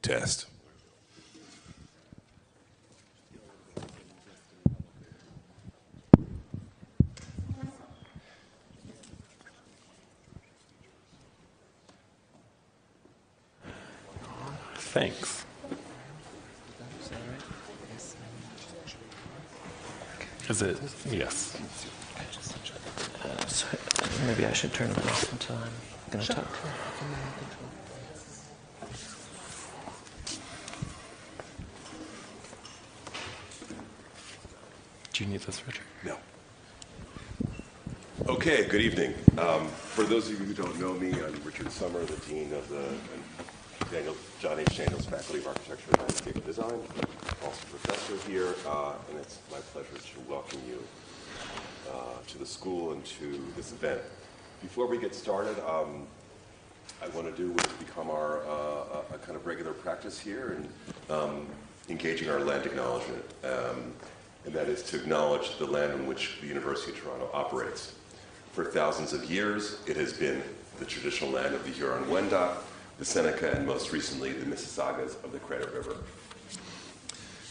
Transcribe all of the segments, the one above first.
Test. Thanks. Is it? Yes. So maybe I should turn it off until I'm going to talk. Do you need this, Richard? No. Okay, good evening. For those of you who don't know me, I'm Richard Sommer, the Dean of the John H. Daniels Faculty of Architecture and Landscape Design, also professor here, and it's my pleasure to welcome you to the school and to this event. Before we get started, I want to do what has become our a kind of regular practice here in engaging our land acknowledgement, and that is to acknowledge the land on which the University of Toronto operates. For thousands of years, it has been the traditional land of the Huron-Wendat, the Seneca, and most recently, the Mississaugas of the Credit River.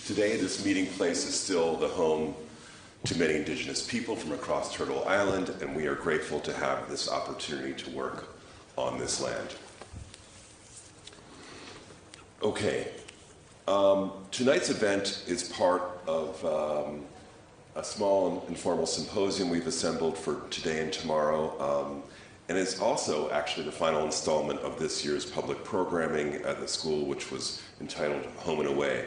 Today, this meeting place is still the home to many Indigenous people from across Turtle Island, and we are grateful to have this opportunity to work on this land. Okay, tonight's event is part of a small and informal symposium we've assembled for today and tomorrow, and it's also actually the final installment of this year's public programming at the school, which was entitled Home and Away.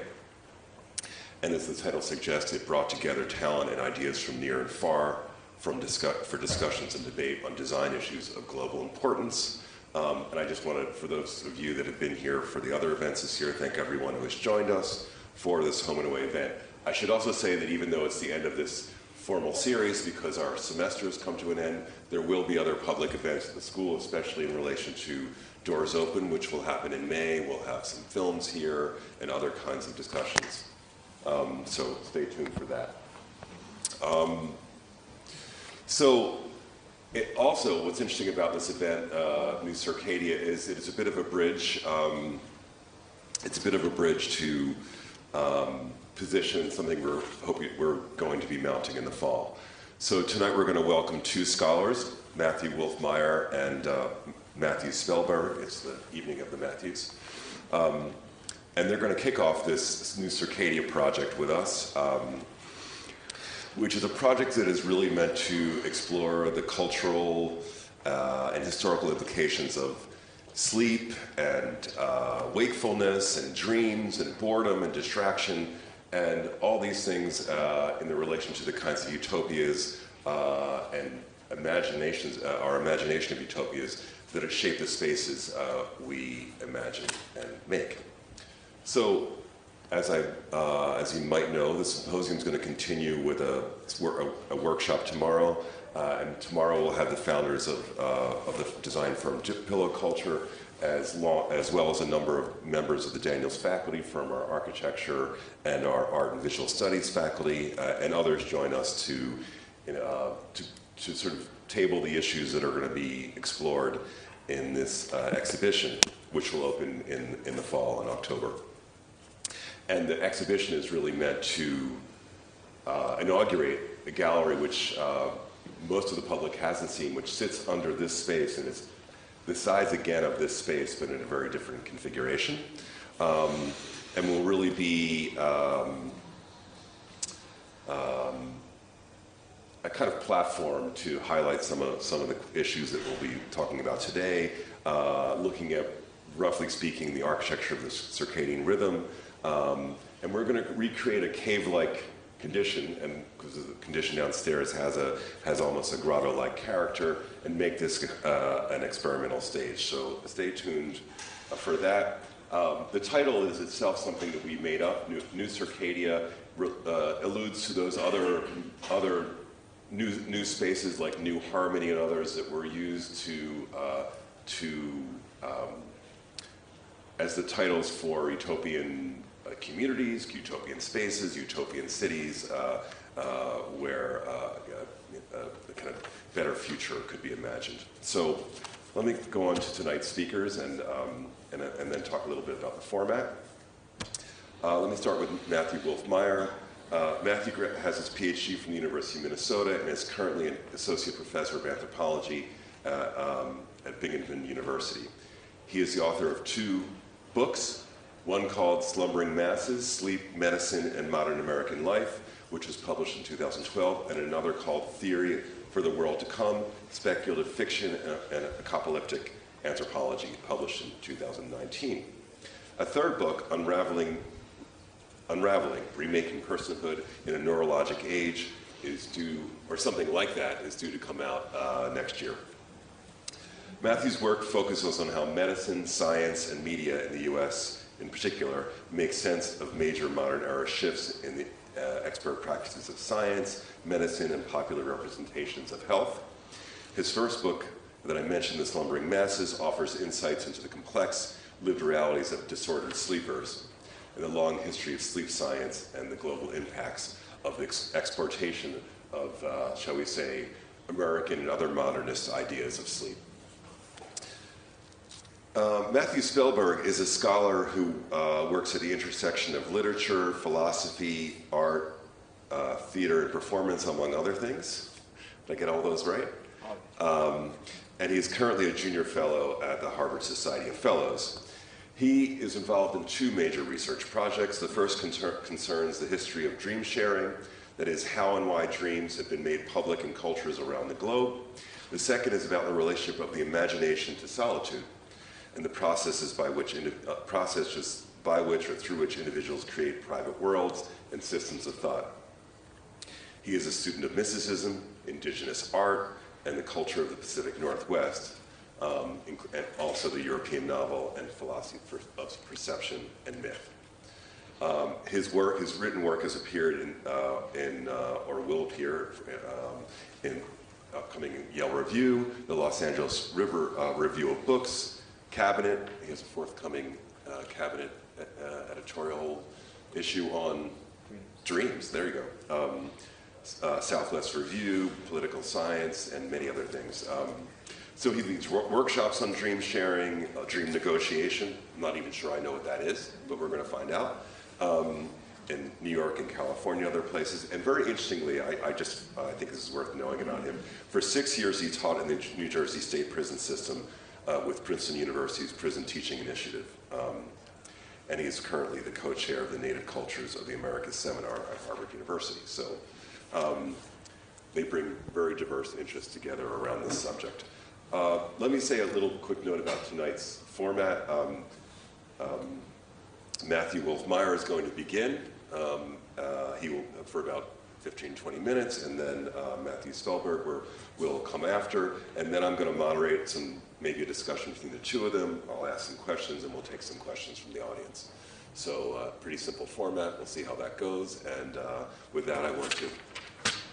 And as the title suggests, it brought together talent and ideas from near and far for discussions and debate on design issues of global importance. And I just wanted, for those of you that have been here for the other events this year, thank everyone who has joined us for this Home and Away event. I should also say that even though it's the end of this formal series, because our semester has come to an end, there will be other public events at the school, especially in relation to Doors Open, which will happen in May. We'll have some films here and other kinds of discussions. So stay tuned for that. Also, what's interesting about this event, New Circadia, is it is a bit of a bridge. It's a bit of a bridge to position something we're going to be mounting in the fall. So tonight we're going to welcome two scholars, Matthew Wolf-Meyer and Matthew Spellberg. It's the evening of the Matthews. And they're going to kick off this New Circadia project with us, which is a project that is really meant to explore the cultural and historical implications of sleep and wakefulness and dreams and boredom and distraction and all these things in the relation to the kinds of utopias and imaginations, our imagination of utopias that have shaped the spaces we imagine and make. So, as you might know, the symposium is going to continue with a workshop tomorrow, and tomorrow we'll have the founders of the design firm Pillow Culture, as well as a number of members of the Daniels faculty from our architecture and our art and visual studies faculty, and others join us to sort of table the issues that are going to be explored in this exhibition, which will open in the fall in October. And the exhibition is really meant to inaugurate a gallery which most of the public hasn't seen, which sits under this space, and it's the size again of this space, but in a very different configuration, and will really be a kind of platform to highlight some of the issues that we'll be talking about today, looking at, roughly speaking, the architecture of the circadian rhythm. And we're going to recreate a cave-like condition, and because the condition downstairs has almost a grotto-like character, and make this an experimental stage. So stay tuned for that. The title is itself something that we made up. New Circadia alludes to those other new spaces like New Harmony and others that were used as the titles for utopian communities, utopian spaces, utopian cities, where a kind of better future could be imagined. So Let me go on to tonight's speakers and then talk a little bit about the format. Let me start with Matthew Wolf-Meyer. Matthew has his PhD from the University of Minnesota and is currently an associate professor of anthropology at Binghamton University. He is the author of 2 books, one called Slumbering Masses, Sleep, Medicine, and Modern American Life, which was published in 2012, and another called Theory for the World to Come, Speculative Fiction and Apocalyptic Anthropology, published in 2019. A third book, Unraveling, Remaking Personhood in a Neurologic Age, is due, or something like that, is due to come out next year. Matthew's work focuses on how medicine, science, and media in the U.S. in particular make sense of major modern era shifts in the expert practices of science, medicine, and popular representations of health. His first book that I mentioned, The Slumbering Masses, offers insights into the complex lived realities of disordered sleepers and the long history of sleep science and the global impacts of the exportation of, shall we say, American and other modernist ideas of sleep. Matthew Spellberg is a scholar who works at the intersection of literature, philosophy, art, theater, and performance, among other things. Did I get all those right? And he is currently a junior fellow at the Harvard Society of Fellows. He is involved in 2 major research projects. The first concerns the history of dream sharing, that is, how and why dreams have been made public in cultures around the globe. The second is about the relationship of the imagination to solitude, and the processes by which or through which individuals create private worlds and systems of thought. He is a student of mysticism, indigenous art, and the culture of the Pacific Northwest, and also the European novel and philosophy of perception and myth. His written work has appeared or will appear in upcoming Yale Review, the Los Angeles River Review of Books, Cabinet. He has a forthcoming Cabinet editorial issue on dreams. There you go. Southwest Review, Political Science, and many other things. So he leads workshops on dream sharing, dream negotiation. I'm not even sure I know what that is, but we're going to find out. In New York and California, other places. And very interestingly, I think this is worth knowing about him. For 6 years, he taught in the New Jersey State Prison System with Princeton University's Prison Teaching Initiative. And he is currently the co-chair of the Native Cultures of the Americas Seminar at Harvard University. So they bring very diverse interests together around this subject. Let me say a little quick note about tonight's format. Matthew Wolf-Meyer is going to begin. He will, for about 15-20 minutes, and then Matthew Spellberg will come after, and then I'm going to moderate maybe a discussion between the 2 of them. I'll ask some questions, and we'll take some questions from the audience. So pretty simple format. We'll see how that goes. And with that, I want to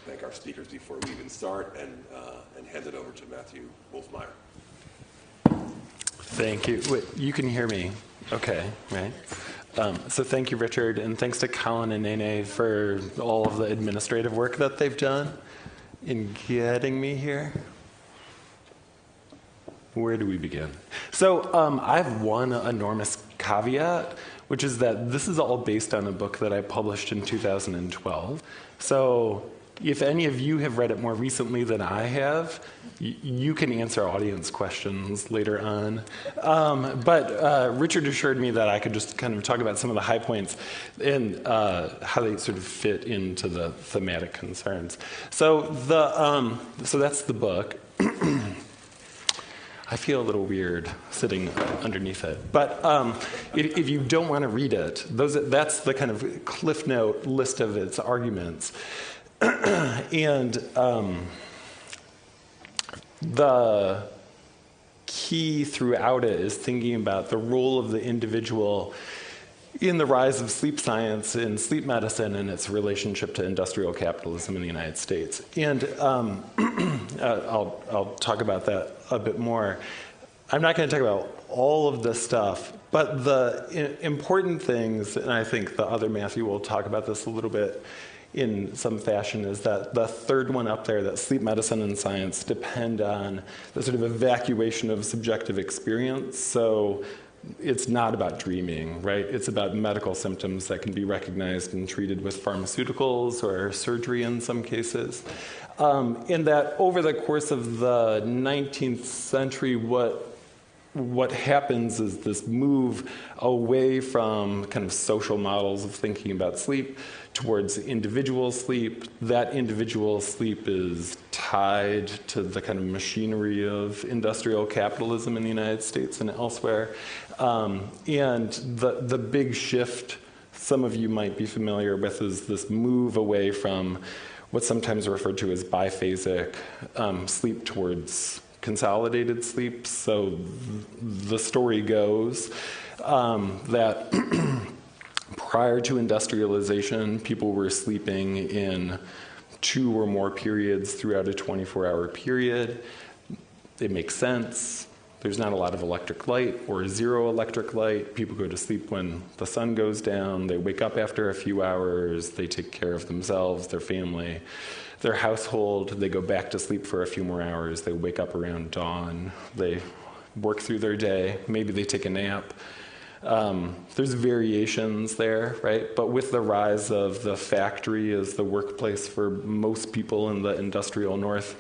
thank our speakers before we even start and hand it over to Matthew Wolf-Meyer. Thank you. Wait, you can hear me. Okay, right? So thank you, Richard, and thanks to Colin and Nene for all of the administrative work that they've done in getting me here. Where do we begin? So I have one enormous caveat, which is that this is all based on a book that I published in 2012. So if any of you have read it more recently than I have, you can answer audience questions later on. But Richard assured me that I could just kind of talk about some of the high points and how they sort of fit into the thematic concerns. So so that's the book. I feel a little weird sitting underneath it. But if you don't want to read it, that's the kind of Cliff Note list of its arguments. And the key throughout it is thinking about the role of the individual in the rise of sleep science and sleep medicine and its relationship to industrial capitalism in the United States. And I'll talk about that a bit more. I'm not going to talk about all of this stuff, but the important things, and I think the other Matthew will talk about this a little bit, in some fashion is that the third one up there, that sleep medicine and science depend on the sort of evacuation of subjective experience. So it's not about dreaming, right? It's about medical symptoms that can be recognized and treated with pharmaceuticals or surgery in some cases. In that over the course of the 19th century, what happens is this move away from kind of social models of thinking about sleep towards individual sleep. That individual sleep is tied to the kind of machinery of industrial capitalism in the United States and elsewhere. And the big shift some of you might be familiar with is this move away from what's sometimes referred to as biphasic sleep towards consolidated sleep. So the story goes that prior to industrialization, people were sleeping in 2 or more periods throughout a 24-hour period. It makes sense. There's not a lot of electric light or zero electric light. People go to sleep when the sun goes down. They wake up after a few hours. They take care of themselves, their family, their household. They go back to sleep for a few more hours. They wake up around dawn. They work through their day. Maybe they take a nap. There's variations there, right? But with the rise of the factory as the workplace for most people in the industrial North,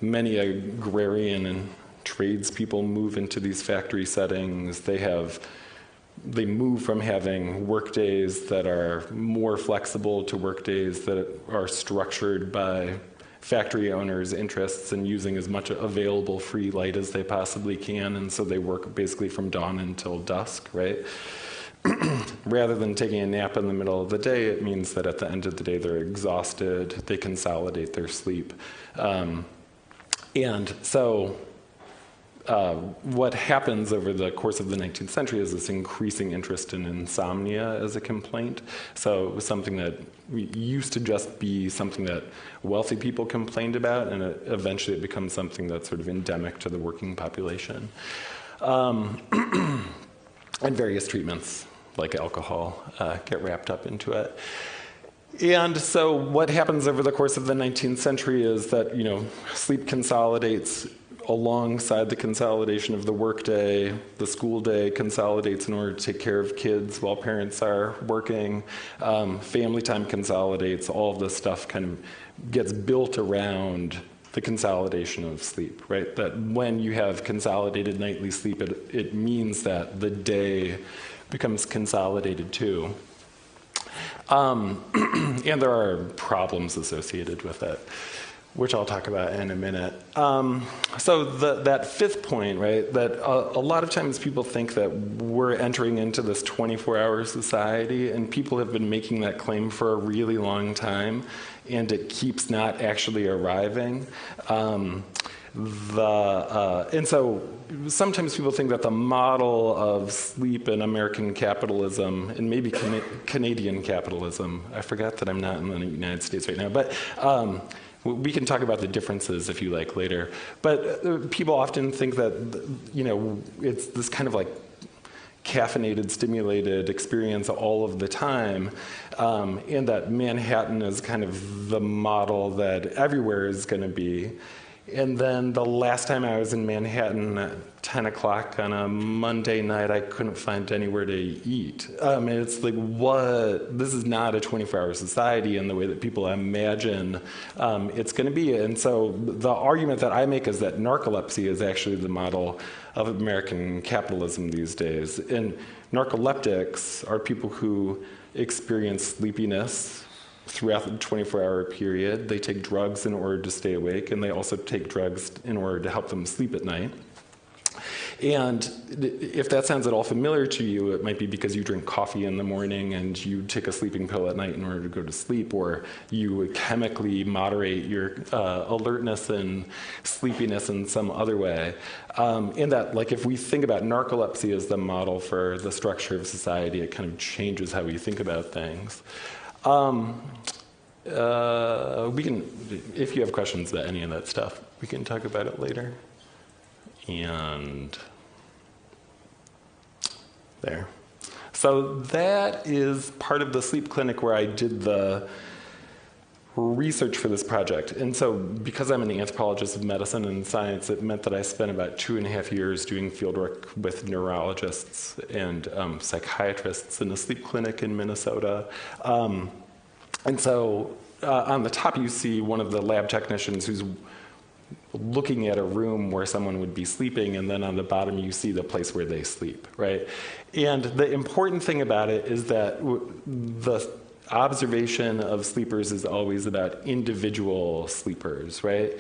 many agrarian and tradespeople move into these factory settings. They move from having work days that are more flexible to work days that are structured by factory owners' interests in using as much available free light as they possibly can, and so they work basically from dawn until dusk, right? Rather than taking a nap in the middle of the day, it means that at the end of the day they're exhausted, they consolidate their sleep. And so what happens over the course of the 19th century is this increasing interest in insomnia as a complaint. So it was something that used to just be something that wealthy people complained about, and eventually it becomes something that's sort of endemic to the working population. And various treatments, like alcohol, get wrapped up into it. And so what happens over the course of the 19th century is that, sleep consolidates alongside the consolidation of the workday. The school day consolidates in order to take care of kids while parents are working. Family time consolidates. All of this stuff kind of gets built around the consolidation of sleep, right? That when you have consolidated nightly sleep, it means that the day becomes consolidated too. And there are problems associated with it, which I'll talk about in a minute. So that fifth point, right, that a lot of times people think that we're entering into this 24-hour society, and people have been making that claim for a really long time, and it keeps not actually arriving. And so sometimes people think that the model of sleep in American capitalism, and maybe Canadian capitalism, I forgot that I'm not in the United States right now, but we can talk about the differences if you like later. But people often think that, it's this kind of like caffeinated, stimulated experience all of the time, and that Manhattan is kind of the model that everywhere is going to be. And then the last time I was in Manhattan at 10 o'clock on a Monday night, I couldn't find anywhere to eat. And it's like, this is not a 24-hour society in the way that people imagine it's going to be. And so the argument that I make is that narcolepsy is actually the model of American capitalism these days. And narcoleptics are people who experience sleepiness throughout the 24-hour period. They take drugs in order to stay awake, and they also take drugs in order to help them sleep at night. And if that sounds at all familiar to you, it might be because you drink coffee in the morning and you take a sleeping pill at night in order to go to sleep, or you chemically moderate your alertness and sleepiness in some other way. In that, like, if we think about narcolepsy as the model for the structure of society, it kind of changes how we think about things. We can, if you have questions about any of that stuff, we can talk about it later. And there. So that is part of the sleep clinic where I did the research for this project. And so because I'm an anthropologist of medicine and science, it meant that I spent about 2.5 years doing fieldwork with neurologists and psychiatrists in a sleep clinic in Minnesota. And so on the top you see one of the lab technicians who's looking at a room where someone would be sleeping, and then on the bottom you see the place where they sleep, right? And the important thing about it is that the observation of sleepers is always about individual sleepers, right?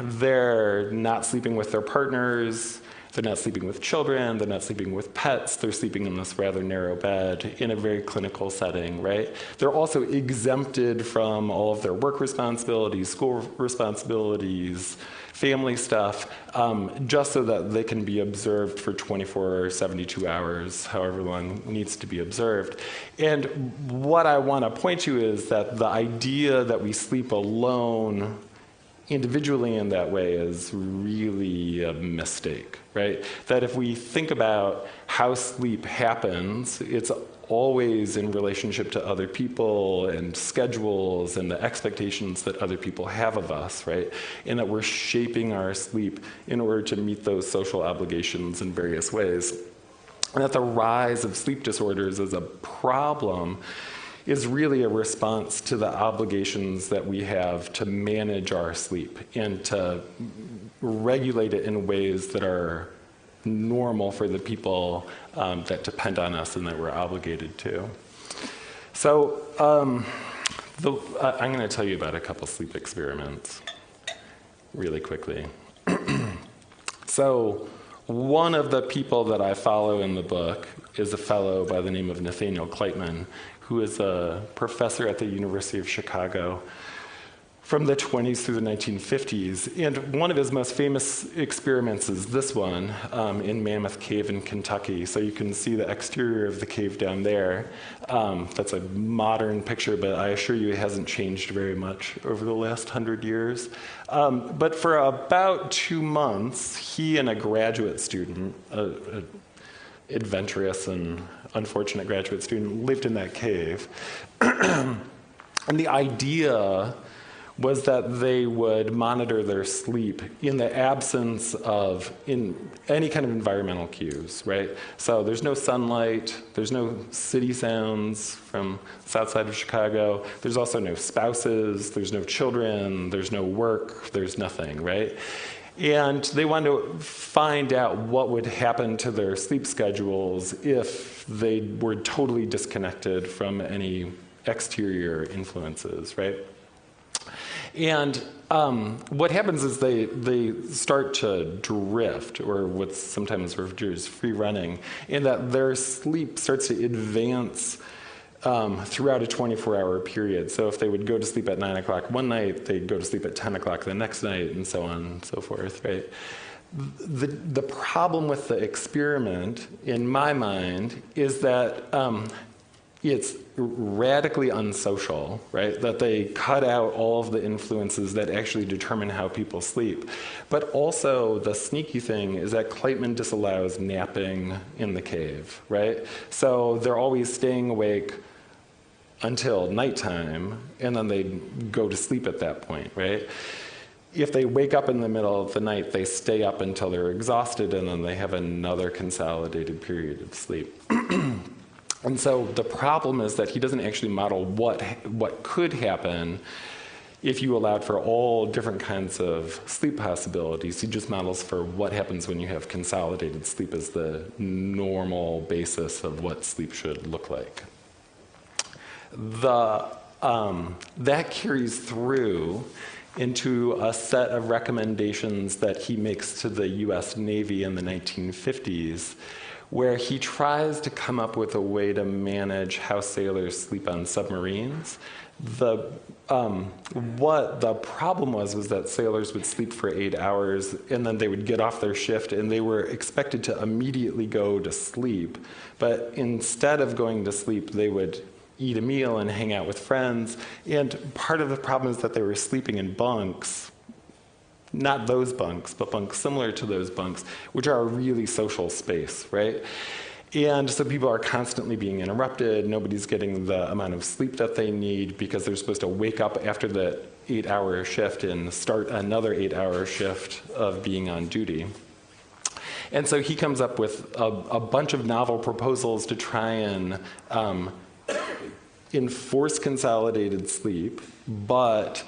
They're not sleeping with their partners, they're not sleeping with children, they're not sleeping with pets, they're sleeping in this rather narrow bed in a very clinical setting, right? They're also exempted from all of their work responsibilities, school responsibilities, family stuff, just so that they can be observed for 24 or 72 hours, however long needs to be observed. And what I want to point to is that the idea that we sleep alone individually in that way is really a mistake, right? That if we think about how sleep happens, it's always in relationship to other people and schedules and the expectations that other people have of us, right? And that we're shaping our sleep in order to meet those social obligations in various ways. And that the rise of sleep disorders as a problem is really a response to the obligations that we have to manage our sleep and to regulate it in ways that are normal for the people that depend on us and that we're obligated to. So I'm going to tell you about a couple sleep experiments really quickly. So one of the people that I follow in the book is a fellow by the name of Nathaniel Kleitman, who is a professor at the University of Chicago from the 20s through the 1950s. And one of his most famous experiments is this one in Mammoth Cave in Kentucky. So you can see the exterior of the cave down there. That's a modern picture, but I assure you it hasn't changed very much over the last 100 years. But for about 2 months, he and a graduate student, adventurous and unfortunate graduate student, lived in that cave. And the idea was that they would monitor their sleep in the absence of any kind of environmental cues, right? So there's no sunlight, there's no city sounds from south side of Chicago, there's also no spouses, there's no children, there's no work, there's nothing, right? And they wanted to find out what would happen to their sleep schedules if they were totally disconnected from any exterior influences, right? And what happens is they start to drift, or what's sometimes referred to as free running, in that their sleep starts to advance throughout a 24-hour period. So if they would go to sleep at 9 o'clock one night, they'd go to sleep at 10 o'clock the next night, and so on and so forth, right? The problem with the experiment, in my mind, is that it's radically unsocial, right? That they cut out all of the influences that actually determine how people sleep. But also, the sneaky thing is that Kleitman disallows napping in the cave, right? So they're always staying awake until nighttime, and then they go to sleep at that point, right? If they wake up in the middle of the night, they stay up until they're exhausted, and then they have another consolidated period of sleep. And so the problem is that he doesn't actually model what could happen if you allowed for all different kinds of sleep possibilities. He just models for what happens when you have consolidated sleep as the normal basis of what sleep should look like. That carries through into a set of recommendations that he makes to the US Navy in the 1950s, where he tries to come up with a way to manage how sailors sleep on submarines. What the problem was that sailors would sleep for 8 hours, and then they would get off their shift, and they were expected to immediately go to sleep. But instead of going to sleep, they would eat a meal and hang out with friends. And part of the problem is that they were sleeping in bunks, not those bunks, but bunks similar to those bunks, which are a really social space, right? And so people are constantly being interrupted. Nobody's getting the amount of sleep that they need because they're supposed to wake up after the 8-hour shift and start another 8-hour shift of being on duty. And so he comes up with a bunch of novel proposals to try and enforce consolidated sleep, but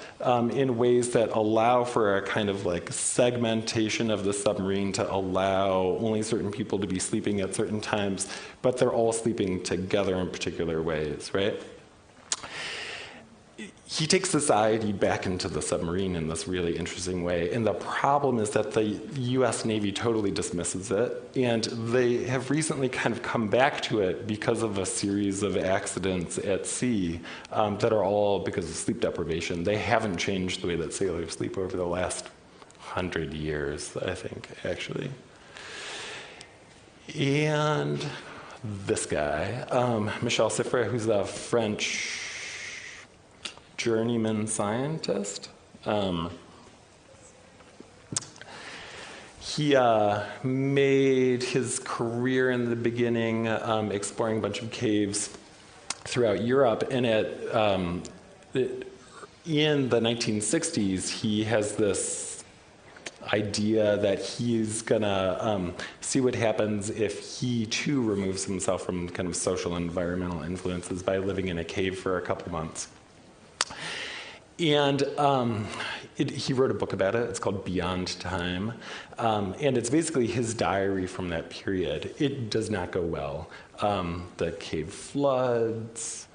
in ways that allow for a kind of like segmentation of the submarine to allow only certain people to be sleeping at certain times, but they're all sleeping together in particular ways, right? He takes society back into the submarine in this really interesting way. And the problem is that the US Navy totally dismisses it. And they have recently kind of come back to it because of a series of accidents at sea that are all because of sleep deprivation. They haven't changed the way that sailors sleep over the last 100 years, I think, actually. And this guy, Michel Siffre, who's a French journeyman scientist. He made his career in the beginning exploring a bunch of caves throughout Europe, and in the 1960s, he has this idea that he's gonna see what happens if he too removes himself from kind of social and environmental influences by living in a cave for a couple months. And he wrote a book about it. It's called Beyond Time. And it's basically his diary from that period. It does not go well. The cave floods.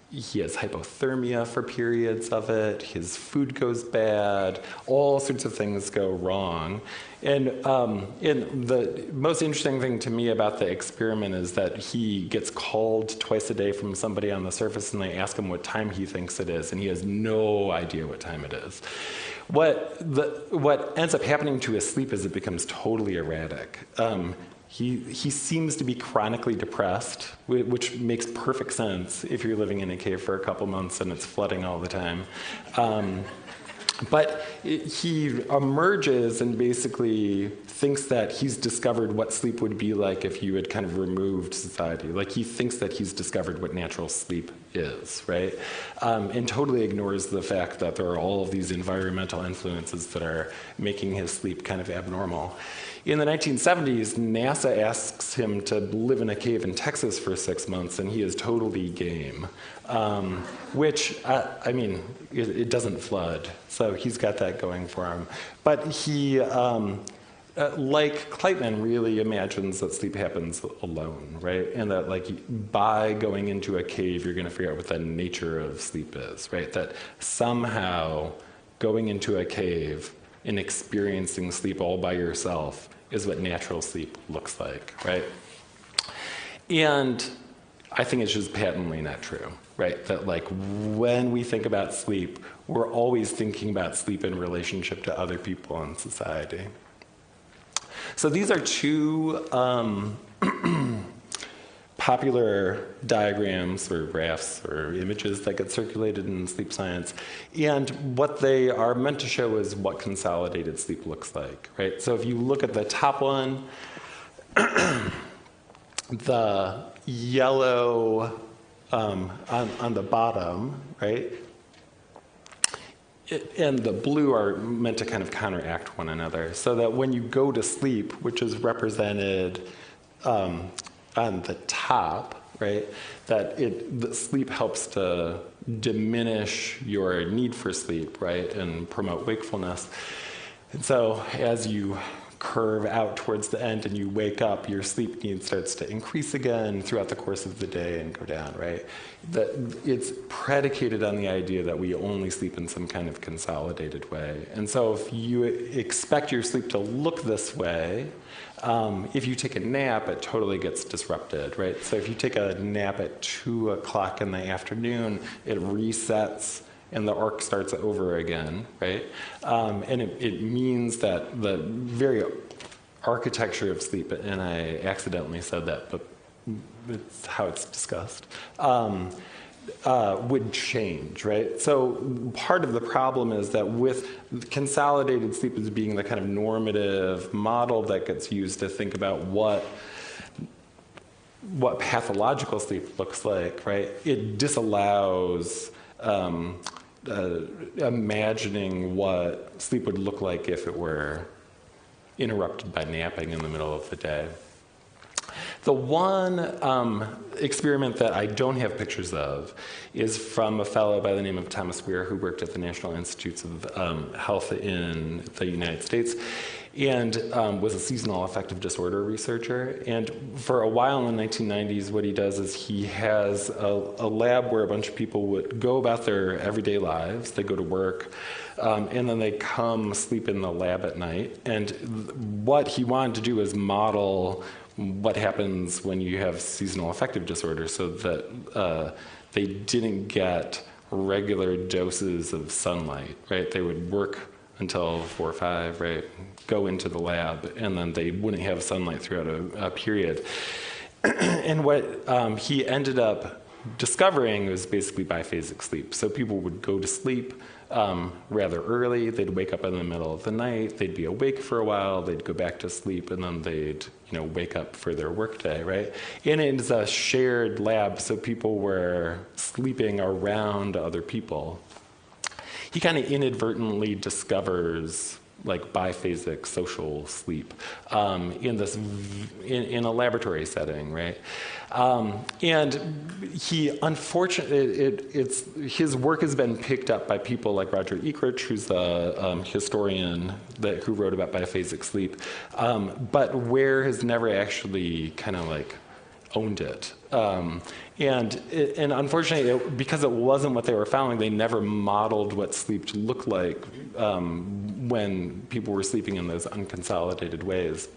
He has hypothermia for periods of it. His food goes bad. All sorts of things go wrong. And the most interesting thing to me about the experiment is that he gets called twice a day from somebody on the surface, and they ask him what time he thinks it is, and he has no idea what time it is. What ends up happening to his sleep is it becomes totally erratic. He seems to be chronically depressed, which makes perfect sense if you're living in a cave for a couple months and it's flooding all the time. But he emerges and basically thinks that he's discovered what sleep would be like if you had kind of removed society. Like, he thinks that he's discovered what natural sleep is, right? And totally ignores the fact that there are all of these environmental influences that are making his sleep kind of abnormal. In the 1970s, NASA asks him to live in a cave in Texas for 6 months, and he is totally game. Which, I mean, it doesn't flood, so he's got that going for him. But he, like Kleitman, really imagines that sleep happens alone, right? And that, like, by going into a cave, you're going to figure out what the nature of sleep is, right? That somehow going into a cave and experiencing sleep all by yourself is what natural sleep looks like, right? And I think it's just patently not true, right? That, like, when we think about sleep, we're always thinking about sleep in relationship to other people in society. So these are two popular diagrams or graphs or images that get circulated in sleep science. And what they are meant to show is what consolidated sleep looks like, right? So if you look at the top one, the yellow on the bottom, right? And the blue are meant to kind of counteract one another, so that when you go to sleep, which is represented on the top, right, that the sleep helps to diminish your need for sleep, right, and promote wakefulness. And so as you curve out towards the end and you wake up, your sleep need starts to increase again throughout the course of the day and go down, right? That it's predicated on the idea that we only sleep in some kind of consolidated way. And so if you expect your sleep to look this way, if you take a nap, it totally gets disrupted, right? So if you take a nap at 2 o'clock in the afternoon, it resets and the arc starts over again, right? And it means that the very architecture of sleep, and I accidentally said that, but it's how it's discussed, would change, right? So part of the problem is that with consolidated sleep as being the kind of normative model that gets used to think about what what pathological sleep looks like, right? It disallows imagining what sleep would look like if it were interrupted by napping in the middle of the day. The one experiment that I don't have pictures of is from a fellow by the name of Thomas Weir, who worked at the National Institutes of Health in the United States, and was a seasonal affective disorder researcher. And for a while in the 1990s, what he does is he has a lab where a bunch of people would go about their everyday lives. They go to work, and then they come sleep in the lab at night. And what he wanted to do is model what happens when you have seasonal affective disorder, so that they didn't get regular doses of sunlight, right? They would work until 4 or 5, right? Go into the lab, and then they wouldn't have sunlight throughout a period. And what he ended up discovering was basically biphasic sleep. So people would go to sleep rather early. They'd wake up in the middle of the night. They'd be awake for a while. They'd go back to sleep, and then they'd wake up for their workday, right? And it's a shared lab, so people were sleeping around other people. He kind of inadvertently discovers like biphasic social sleep in a laboratory setting, right? And he, unfortunately, his work has been picked up by people like Roger Ekrich, who's a historian who wrote about biphasic sleep, but Ware has never actually kind of like owned it. And unfortunately, because it wasn't what they were following, they never modeled what sleep looked like when people were sleeping in those unconsolidated ways.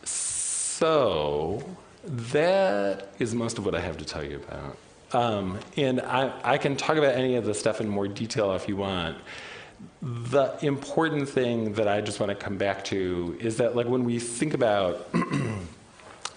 So that is most of what I have to tell you about. And I can talk about any of the stuff in more detail if you want. The important thing that I just want to come back to is that, like, when we think about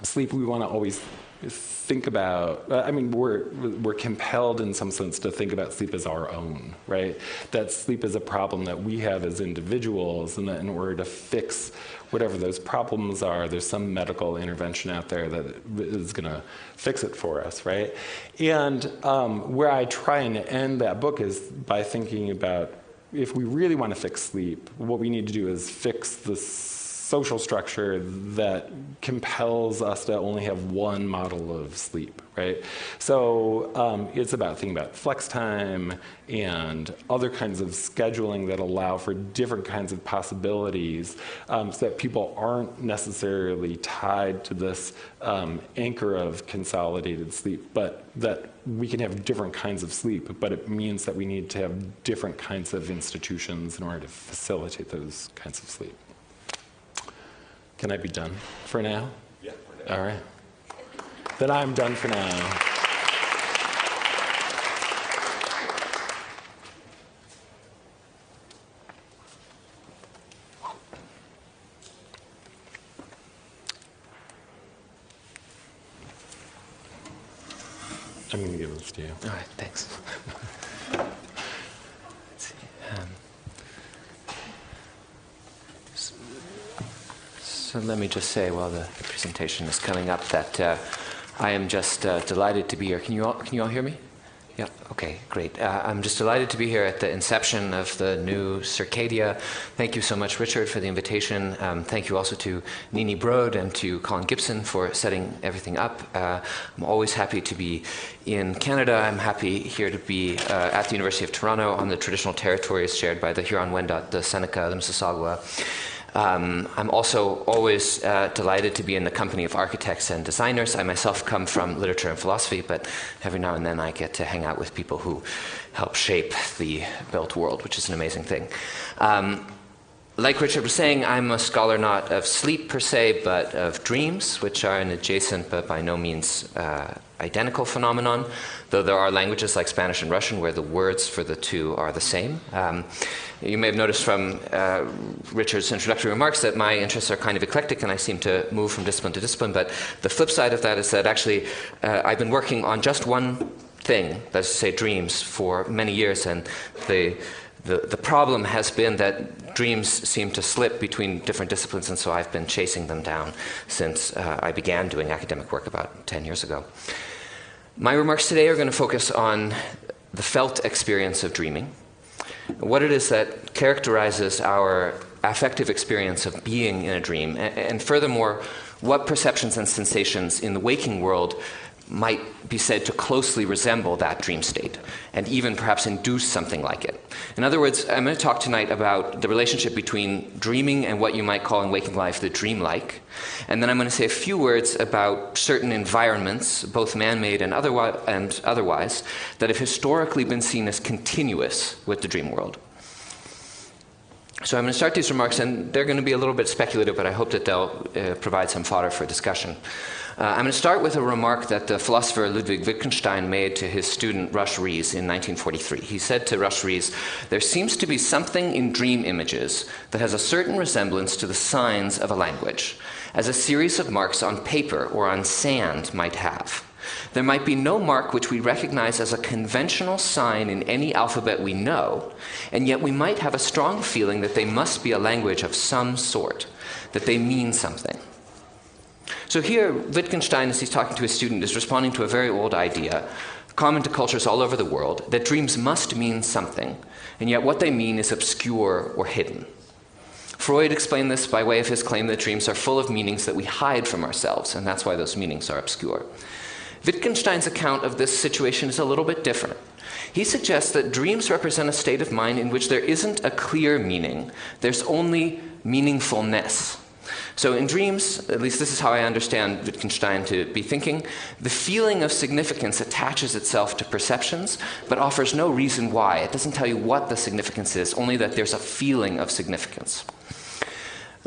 sleep, we want to always think about, we're compelled in some sense to think about sleep as our own, right? That sleep is a problem that we have as individuals, and that in order to fix whatever those problems are, there's some medical intervention out there that is going to fix it for us, right? And where I try and end that book is by thinking about, if we really want to fix sleep, what we need to do is fix the social structure that compels us to only have one model of sleep, right? So it's about thinking about flex time and other kinds of scheduling that allow for different kinds of possibilities, so that people aren't necessarily tied to this anchor of consolidated sleep, but that we can have different kinds of sleep, but it means that we need to have different kinds of institutions in order to facilitate those kinds of sleep. Can I be done for now? Yeah, for now. All right. Then I'm done for now. I'm going to give this to you. All right, thanks. Let's see. So let me just say, while the presentation is coming up, that I am just delighted to be here. Can you all hear me? Yeah. Okay. Great. I'm just delighted to be here at the inception of the new Circadia. Thank you so much, Richard, for the invitation. Thank you also to Nini Broad and to Colin Gibson for setting everything up. I'm always happy to be in Canada. I'm happy here to be at the University of Toronto on the traditional territories shared by the Huron-Wendat, the Seneca, the Mississauga. I'm also always delighted to be in the company of architects and designers. I myself come from literature and philosophy, but every now and then I get to hang out with people who help shape the built world, which is an amazing thing. Like Richard was saying, I'm a scholar not of sleep per se, but of dreams, which are an adjacent but by no means identical phenomenon, though there are languages like Spanish and Russian where the words for the two are the same. You may have noticed from Richard's introductory remarks that my interests are kind of eclectic and I seem to move from discipline to discipline, but the flip side of that is that actually I've been working on just one thing, that's to say dreams, for many years, and The problem has been that dreams seem to slip between different disciplines, and so I've been chasing them down since I began doing academic work about 10 years ago. My remarks today are going to focus on the felt experience of dreaming, what it is that characterizes our affective experience of being in a dream, and furthermore, what perceptions and sensations in the waking world might be said to closely resemble that dream state, and even perhaps induce something like it. In other words, I'm going to talk tonight about the relationship between dreaming and what you might call in waking life the dreamlike, and then I'm going to say a few words about certain environments, both man-made and otherwise, that have historically been seen as continuous with the dream world. So I'm going to start these remarks, and they're going to be a little bit speculative, but I hope that they'll provide some fodder for discussion. I'm going to start with a remark that the philosopher Ludwig Wittgenstein made to his student Rush Rhys in 1943. He said to Rush Rhys, "There seems to be something in dream images that has a certain resemblance to the signs of a language, as a series of marks on paper or on sand might have. There might be no mark which we recognize as a conventional sign in any alphabet we know, and yet we might have a strong feeling that they must be a language of some sort, that they mean something." So here, Wittgenstein, as he's talking to his student, is responding to a very old idea, common to cultures all over the world, that dreams must mean something, and yet what they mean is obscure or hidden. Freud explained this by way of his claim that dreams are full of meanings that we hide from ourselves, and that's why those meanings are obscure. Wittgenstein's account of this situation is a little bit different. He suggests that dreams represent a state of mind in which there isn't a clear meaning, there's only meaningfulness. So in dreams, at least this is how I understand Wittgenstein to be thinking, the feeling of significance attaches itself to perceptions, but offers no reason why. It doesn't tell you what the significance is, only that there's a feeling of significance.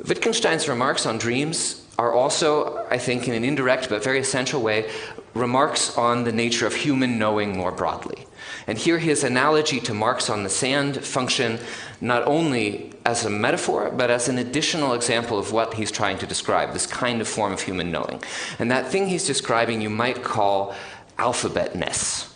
Wittgenstein's remarks on dreams are also, I think, in an indirect but very essential way, remarks on the nature of human knowing more broadly. And here his analogy to marks on the sand function not only as a metaphor, but as an additional example of what he's trying to describe, this kind of form of human knowing. And that thing he's describing you might call alphabetness.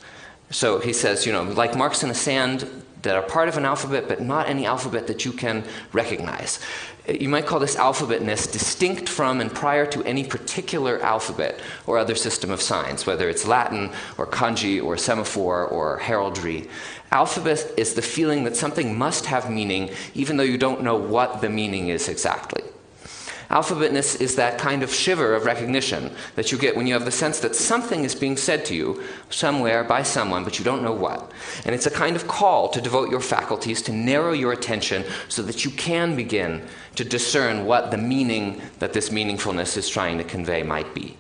So he says, like marks in the sand that are part of an alphabet, but not any alphabet that you can recognize. You might call this alphabetness distinct from and prior to any particular alphabet or other system of signs, whether it's Latin or kanji or semaphore or heraldry. Alphabet is the feeling that something must have meaning, even though you don't know what the meaning is exactly. Alphabetness is that kind of shiver of recognition that you get when you have the sense that something is being said to you somewhere by someone, but you don't know what. And it's a kind of call to devote your faculties, to narrow your attention so that you can begin to discern what the meaning that this meaningfulness is trying to convey might be.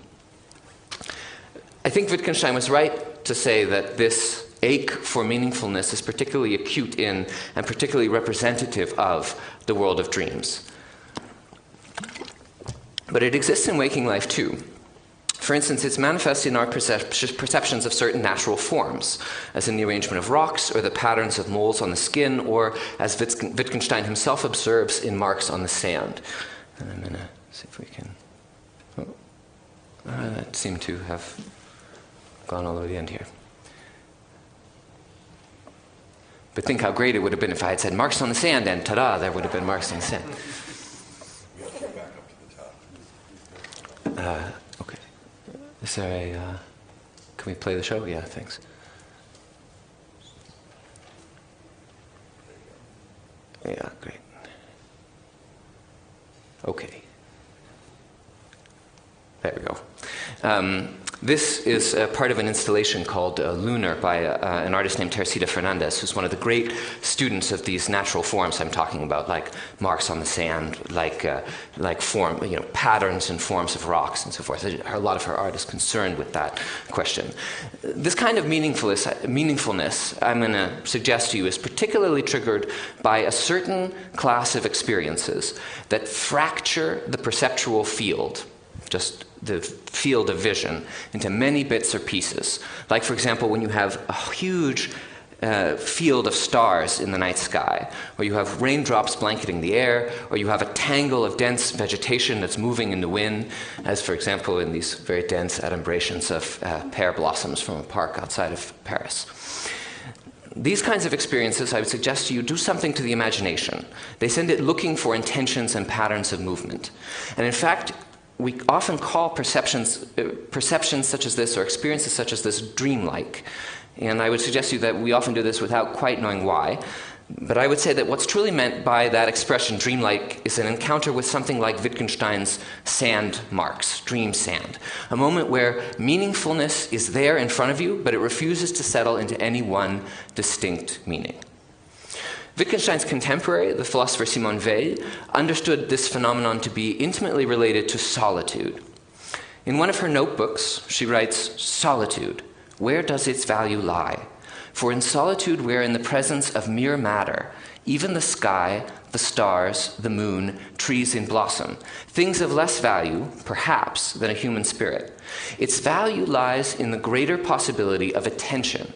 I think Wittgenstein was right to say that this ache for meaningfulness is particularly acute in and particularly representative of the world of dreams. But it exists in waking life too. For instance, it's manifest in our perceptions of certain natural forms, as in the arrangement of rocks or the patterns of moles on the skin, or as Wittgenstein himself observes in marks on the sand. And I'm going to see if we can... that seemed to have gone all the way to the end here. But think how great it would have been if I had said marks on the sand, and ta-da, there would have been marks on the sand. Okay. Is there a... can we play the show? Yeah, thanks. Yeah, great. Okay. There we go. This is part of an installation called Lunar by an artist named Teresita Fernandez, who's one of the great students of these natural forms I'm talking about, like marks on the sand, like form, patterns and forms of rocks and so forth. A lot of her art is concerned with that question. This kind of meaningfulness, I'm going to suggest to you, is particularly triggered by a certain class of experiences that fracture the perceptual field, just the field of vision, into many bits or pieces. Like, for example, when you have a huge field of stars in the night sky, or you have raindrops blanketing the air, or you have a tangle of dense vegetation that's moving in the wind, as, for example, in these very dense adumbrations of pear blossoms from a park outside of Paris. These kinds of experiences, I would suggest to you, do something to the imagination. They send it looking for intentions and patterns of movement. And in fact, we often call perceptions such as this, or experiences such as this, dreamlike. And I would suggest to you that we often do this without quite knowing why. But I would say that what's truly meant by that expression, dreamlike, is an encounter with something like Wittgenstein's sand marks, dream sand. A moment where meaningfulness is there in front of you, but it refuses to settle into any one distinct meaning. Wittgenstein's contemporary, the philosopher Simone Weil, understood this phenomenon to be intimately related to solitude. In one of her notebooks, she writes, "Solitude, where does its value lie? For in solitude we are in the presence of mere matter, even the sky, the stars, the moon, trees in blossom, things of less value, perhaps, than a human spirit. Its value lies in the greater possibility of attention.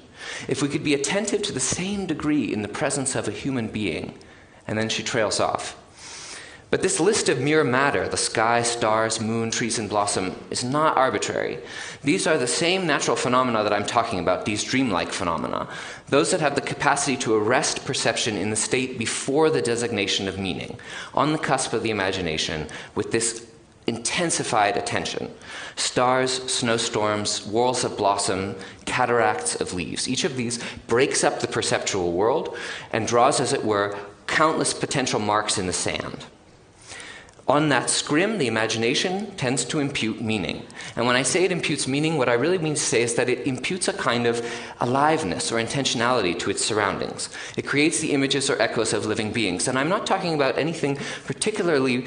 If we could be attentive to the same degree in the presence of a human being," and then she trails off. But this list of mere matter, the sky, stars, moon, trees, and blossom, is not arbitrary. These are the same natural phenomena that I'm talking about, these dreamlike phenomena, those that have the capacity to arrest perception in the state before the designation of meaning, on the cusp of the imagination, with this intensified attention. Stars, snowstorms, whorls of blossom, cataracts of leaves. Each of these breaks up the perceptual world and draws, as it were, countless potential marks in the sand. On that scrim, the imagination tends to impute meaning. And when I say it imputes meaning, what I really mean to say is that it imputes a kind of aliveness or intentionality to its surroundings. It creates the images or echoes of living beings. And I'm not talking about anything particularly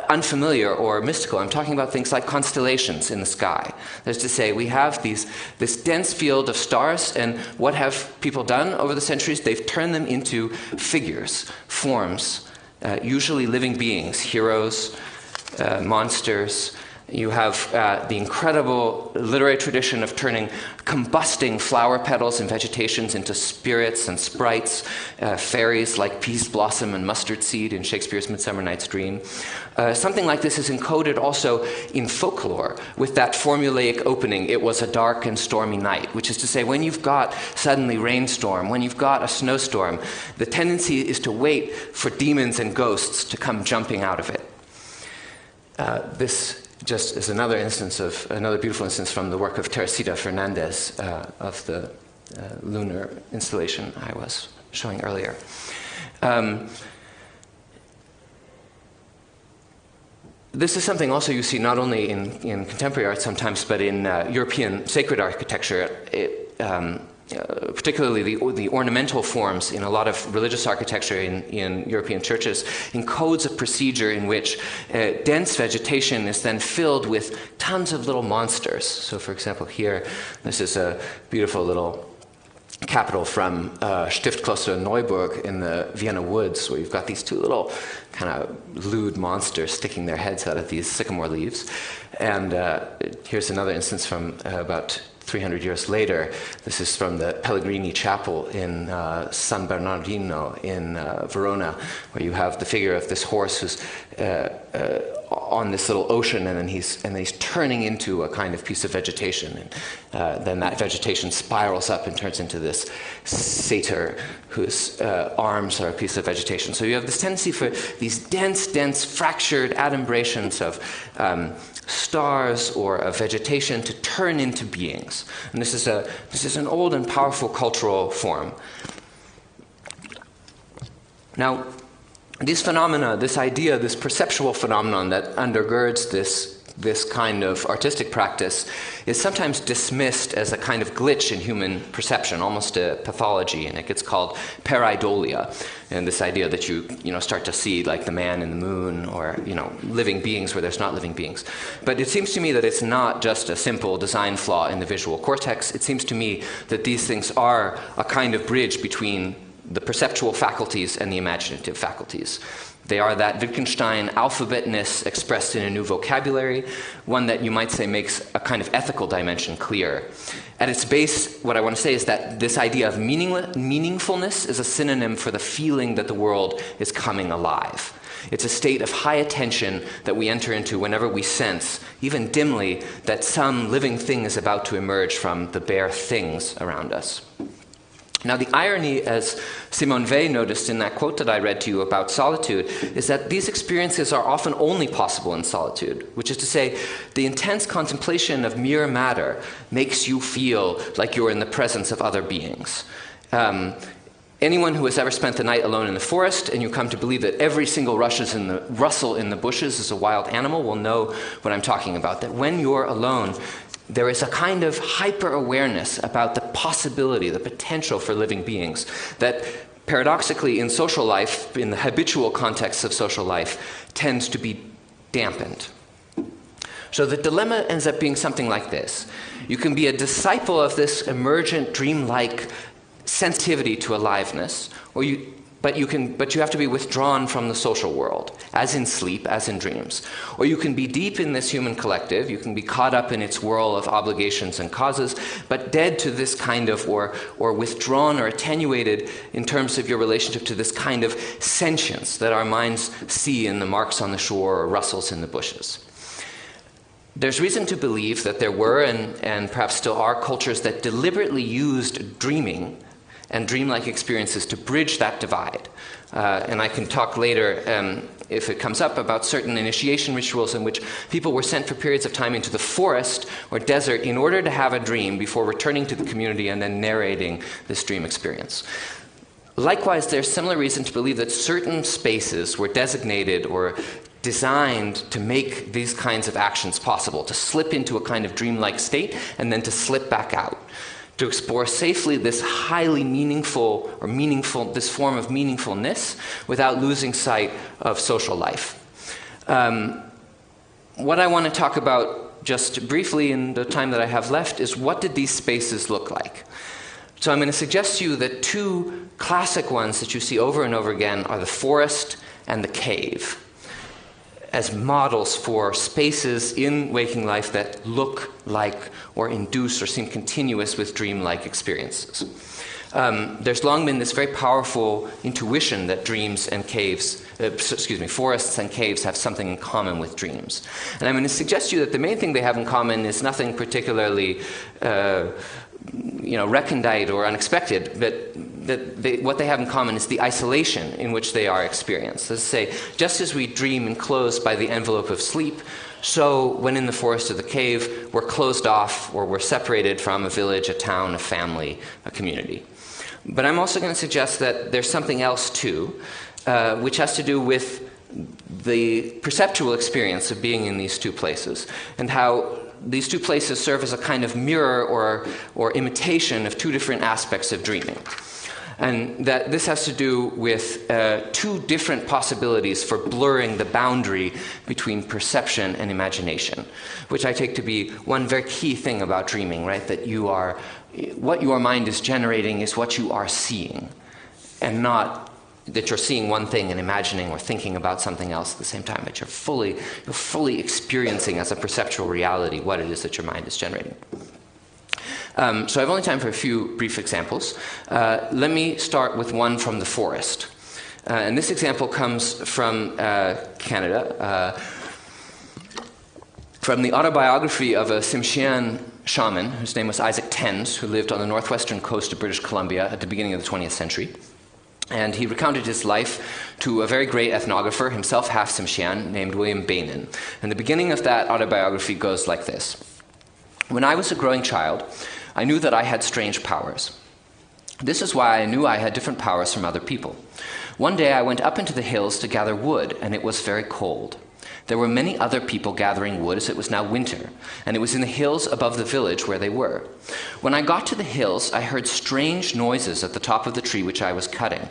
unfamiliar or mystical. I'm talking about things like constellations in the sky. That is to say, we have this dense field of stars, and what have people done over the centuries? They've turned them into figures, forms, usually living beings, heroes, monsters. You have the incredible literary tradition of turning combusting flower petals and vegetations into spirits and sprites, fairies like Peas Blossom and Mustard Seed in Shakespeare's Midsummer Night's Dream. Something like this is encoded also in folklore with that formulaic opening, "It was a dark and stormy night," which is to say, when you've got suddenly rainstorm, when you've got a snowstorm, the tendency is to wait for demons and ghosts to come jumping out of it. This just is another beautiful instance from the work of Teresita Fernandez of the lunar installation I was showing earlier. This is something also you see not only in contemporary art sometimes, but in European sacred architecture. Particularly the ornamental forms in a lot of religious architecture in European churches, in codes of procedure in which dense vegetation is then filled with tons of little monsters. So, for example, here, this is a beautiful little capital from Stiftkloster Neuburg in the Vienna woods, where you've got these two little kind of lewd monsters sticking their heads out of these sycamore leaves. And here's another instance from about 300 years later. This is from the Pellegrini Chapel in San Bernardino in Verona, where you have the figure of this horse who's on this little ocean, and then he's turning into a kind of piece of vegetation, and then that vegetation spirals up and turns into this satyr whose arms are a piece of vegetation. So you have this tendency for these dense, fractured adumbrations of stars or of vegetation to turn into beings. And this is an old and powerful cultural form. Now, these phenomena, this idea, this perceptual phenomenon that undergirds this kind of artistic practice is sometimes dismissed as a kind of glitch in human perception, almost a pathology, and it gets called pareidolia. And this idea that you start to see like the man in the moon, or living beings where there's not living beings. But it seems to me that it's not just a simple design flaw in the visual cortex. It seems to me that these things are a kind of bridge between the perceptual faculties and the imaginative faculties. They are that Wittgenstein alphabetness expressed in a new vocabulary, one that you might say makes a kind of ethical dimension clear. At its base, what I want to say is that this idea of meaningfulness is a synonym for the feeling that the world is coming alive. It's a state of high attention that we enter into whenever we sense, even dimly, that some living thing is about to emerge from the bare things around us. Now, the irony, as Simone Weil noticed in that quote that I read to you about solitude, is that these experiences are often only possible in solitude, which is to say, the intense contemplation of mere matter makes you feel like you're in the presence of other beings. Anyone who has ever spent the night alone in the forest, and you come to believe that every single rustle in the bushes is a wild animal, will know what I'm talking about, that when you're alone, there is a kind of hyper-awareness about the possibility, the potential for living beings that paradoxically in social life, in the habitual context of social life, tends to be dampened. So the dilemma ends up being something like this. You can be a disciple of this emergent, dreamlike sensitivity to aliveness, but you have to be withdrawn from the social world, as in sleep, as in dreams. Or you can be deep in this human collective, you can be caught up in its whirl of obligations and causes, but dead to this kind of, or withdrawn or attenuated in terms of your relationship to this kind of sentience that our minds see in the marks on the shore or rustles in the bushes. There's reason to believe that there were, and perhaps still are, cultures that deliberately used dreaming and dreamlike experiences to bridge that divide. And I can talk later, if it comes up, about certain initiation rituals in which people were sent for periods of time into the forest or desert in order to have a dream before returning to the community and then narrating this dream experience. Likewise, there's similar reason to believe that certain spaces were designated or designed to make these kinds of actions possible, to slip into a kind of dreamlike state and then to slip back out, to explore safely this highly meaningful, this form of meaningfulness without losing sight of social life. What I want to talk about just briefly in the time that I have left is what did these spaces look like? So I'm going to suggest to you that two classic ones that you see over and over again are the forest and the cave, as models for spaces in waking life that look like or induce or seem continuous with dreamlike experiences. There's long been this very powerful intuition that dreams and forests and caves have something in common with dreams. And I'm going to suggest to you that the main thing they have in common is nothing particularly recondite or unexpected, but what they have in common is the isolation in which they are experienced. Let's say, just as we dream enclosed by the envelope of sleep, so when in the forest or the cave, we're closed off or we're separated from a village, a town, a family, a community. But I'm also going to suggest that there's something else too, which has to do with the perceptual experience of being in these two places, and how these two places serve as a kind of mirror or imitation of two different aspects of dreaming. And that this has to do with two different possibilities for blurring the boundary between perception and imagination, which I take to be one very key thing about dreaming, right? That what your mind is generating is what you are seeing, and not that you're seeing one thing and imagining or thinking about something else at the same time, but you're fully experiencing as a perceptual reality what it is that your mind is generating. So I have only time for a few brief examples. Let me start with one from the forest. And this example comes from Canada, from the autobiography of a Tsimshian shaman whose name was Isaac Tens, who lived on the northwestern coast of British Columbia at the beginning of the 20th century. And he recounted his life to a very great ethnographer, himself half Tsimshian, named William Bainin. And the beginning of that autobiography goes like this. When I was a growing child, I knew that I had strange powers. This is why I knew I had different powers from other people. One day I went up into the hills to gather wood, and it was very cold. There were many other people gathering wood, as it was now winter, and it was in the hills above the village where they were. When I got to the hills, I heard strange noises at the top of the tree which I was cutting.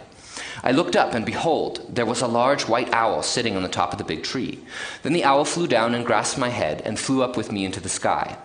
I looked up, and behold, there was a large white owl sitting on the top of the big tree. Then the owl flew down and grasped my head and flew up with me into the sky.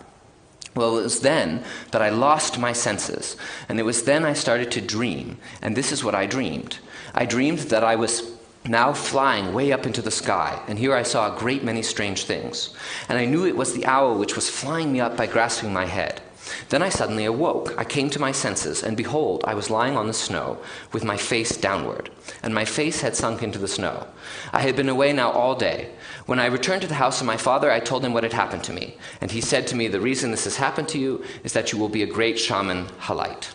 Well, it was then that I lost my senses, and it was then I started to dream, and this is what I dreamed. I dreamed that I was now flying way up into the sky, and here I saw a great many strange things. And I knew it was the owl which was flying me up by grasping my head. Then I suddenly awoke. I came to my senses, and behold, I was lying on the snow with my face downward, and my face had sunk into the snow. I had been away now all day. When I returned to the house of my father, I told him what had happened to me. And he said to me, the reason this has happened to you is that you will be a great shaman Halite.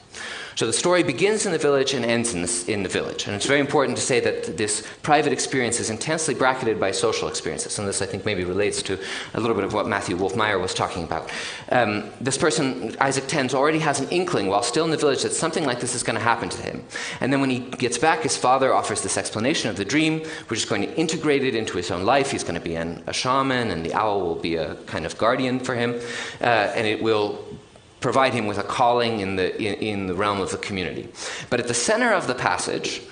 So the story begins in the village and ends in the village. And it's very important to say that this private experience is intensely bracketed by social experiences. And this, I think, maybe relates to a little bit of what Matthew Wolf-Meyer was talking about. This person, Isaac Tens, already has an inkling while still in the village that something like this is going to happen to him. And then when he gets back, his father offers this explanation of the dream, which is going to integrate it into his own life. He's going to be a shaman, and the owl will be a kind of guardian for him. And it will provide him with a calling in the realm of the community. But at the center of the passage,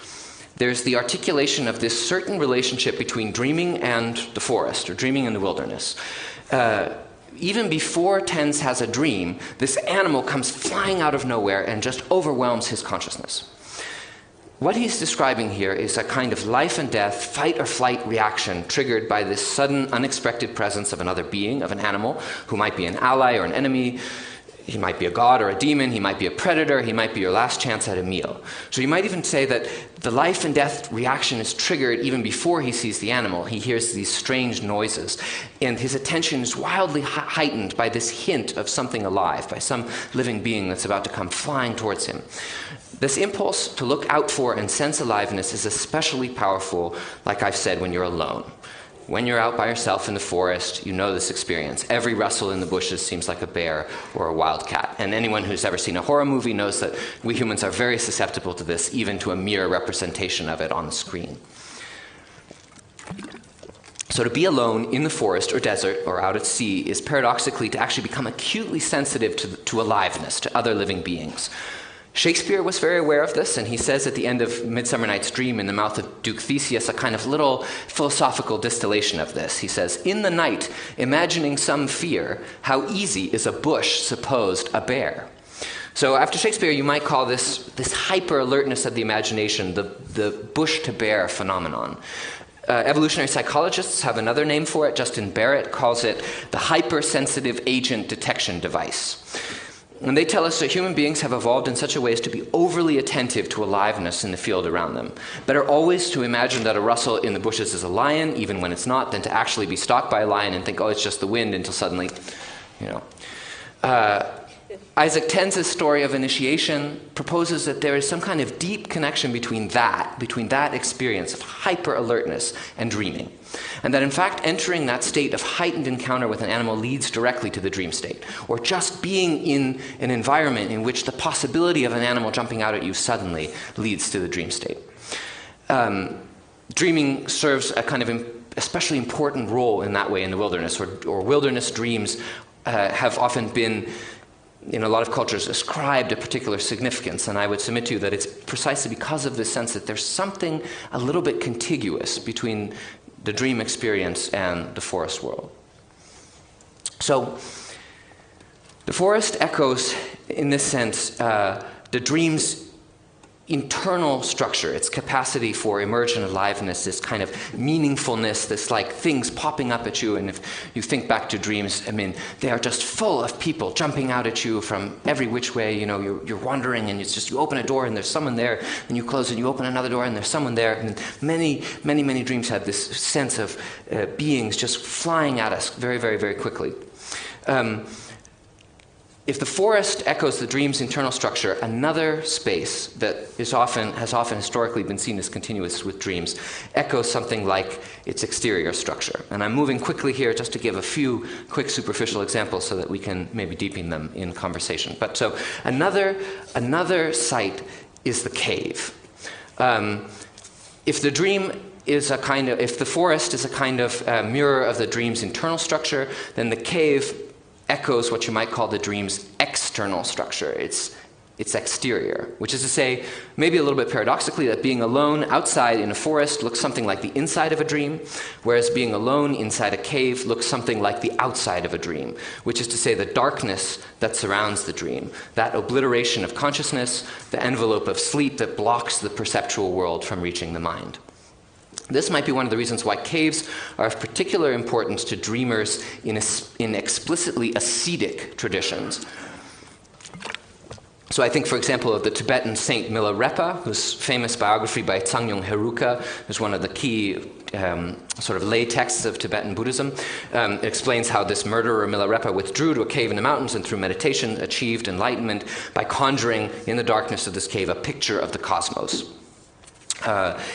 there's the articulation of this certain relationship between dreaming and the forest, or dreaming and the wilderness. Even before Tens has a dream, this animal comes flying out of nowhere and just overwhelms his consciousness. What he's describing here is a kind of life and death, fight or flight reaction triggered by this sudden, unexpected presence of another being, of an animal, who might be an ally or an enemy. He might be a god or a demon, he might be a predator, he might be your last chance at a meal. So you might even say that the life and death reaction is triggered even before he sees the animal. He hears these strange noises, and his attention is wildly heightened by this hint of something alive, by some living being that's about to come flying towards him. This impulse to look out for and sense aliveness is especially powerful, like I've said, when you're alone. When you're out by yourself in the forest, you know this experience. Every rustle in the bushes seems like a bear or a wildcat. And anyone who's ever seen a horror movie knows that we humans are very susceptible to this, even to a mere representation of it on the screen. So to be alone in the forest or desert or out at sea is paradoxically to actually become acutely sensitive to aliveness, to other living beings. Shakespeare was very aware of this, and he says at the end of Midsummer Night's Dream, in the mouth of Duke Theseus, a kind of little philosophical distillation of this. He says, "In the night, imagining some fear, how easy is a bush supposed a bear." So after Shakespeare, you might call this hyper-alertness of the imagination the bush-to-bear phenomenon. Evolutionary psychologists have another name for it. Justin Barrett calls it the hypersensitive agent detection device. And they tell us that human beings have evolved in such a way as to be overly attentive to aliveness in the field around them. Better always to imagine that a rustle in the bushes is a lion, even when it's not, than to actually be stalked by a lion and think, oh, it's just the wind, until suddenly, Isaac Tens' story of initiation proposes that there is some kind of deep connection between that experience of hyper-alertness and dreaming. And that in fact entering that state of heightened encounter with an animal leads directly to the dream state. Or just being in an environment in which the possibility of an animal jumping out at you suddenly leads to the dream state. Dreaming serves a kind of especially important role in that way in the wilderness, or wilderness dreams have often been, in a lot of cultures, ascribed a particular significance. And I would submit to you that it's precisely because of this sense that there's something a little bit contiguous between the dream experience and the forest world. So the forest echoes, in this sense, the dream's internal structure, its capacity for emergent aliveness, this kind of meaningfulness, this like things popping up at you. And if you think back to dreams, I mean, they are just full of people jumping out at you from every which way. You know, you're wandering, and it's just, you open a door and there's someone there, and you close and you open another door and there's someone there. And many dreams have this sense of beings just flying at us very, very, very quickly. If the forest echoes the dream's internal structure, another space that has often historically been seen as continuous with dreams echoes something like its exterior structure. And I'm moving quickly here just to give a few quick superficial examples so that we can maybe deepen them in conversation. But so another site is the cave. If the forest is a kind of mirror of the dream's internal structure, then the cave echoes what you might call the dream's external structure, its exterior, which is to say, maybe a little bit paradoxically, that being alone outside in a forest looks something like the inside of a dream, whereas being alone inside a cave looks something like the outside of a dream, which is to say the darkness that surrounds the dream, that obliteration of consciousness, the envelope of sleep that blocks the perceptual world from reaching the mind. This might be one of the reasons why caves are of particular importance to dreamers in explicitly ascetic traditions. So I think, for example, of the Tibetan saint Milarepa, whose famous biography by Tsangyong Heruka is one of the key sort of lay texts of Tibetan Buddhism. It explains how this murderer Milarepa withdrew to a cave in the mountains and through meditation achieved enlightenment by conjuring in the darkness of this cave a picture of the cosmos.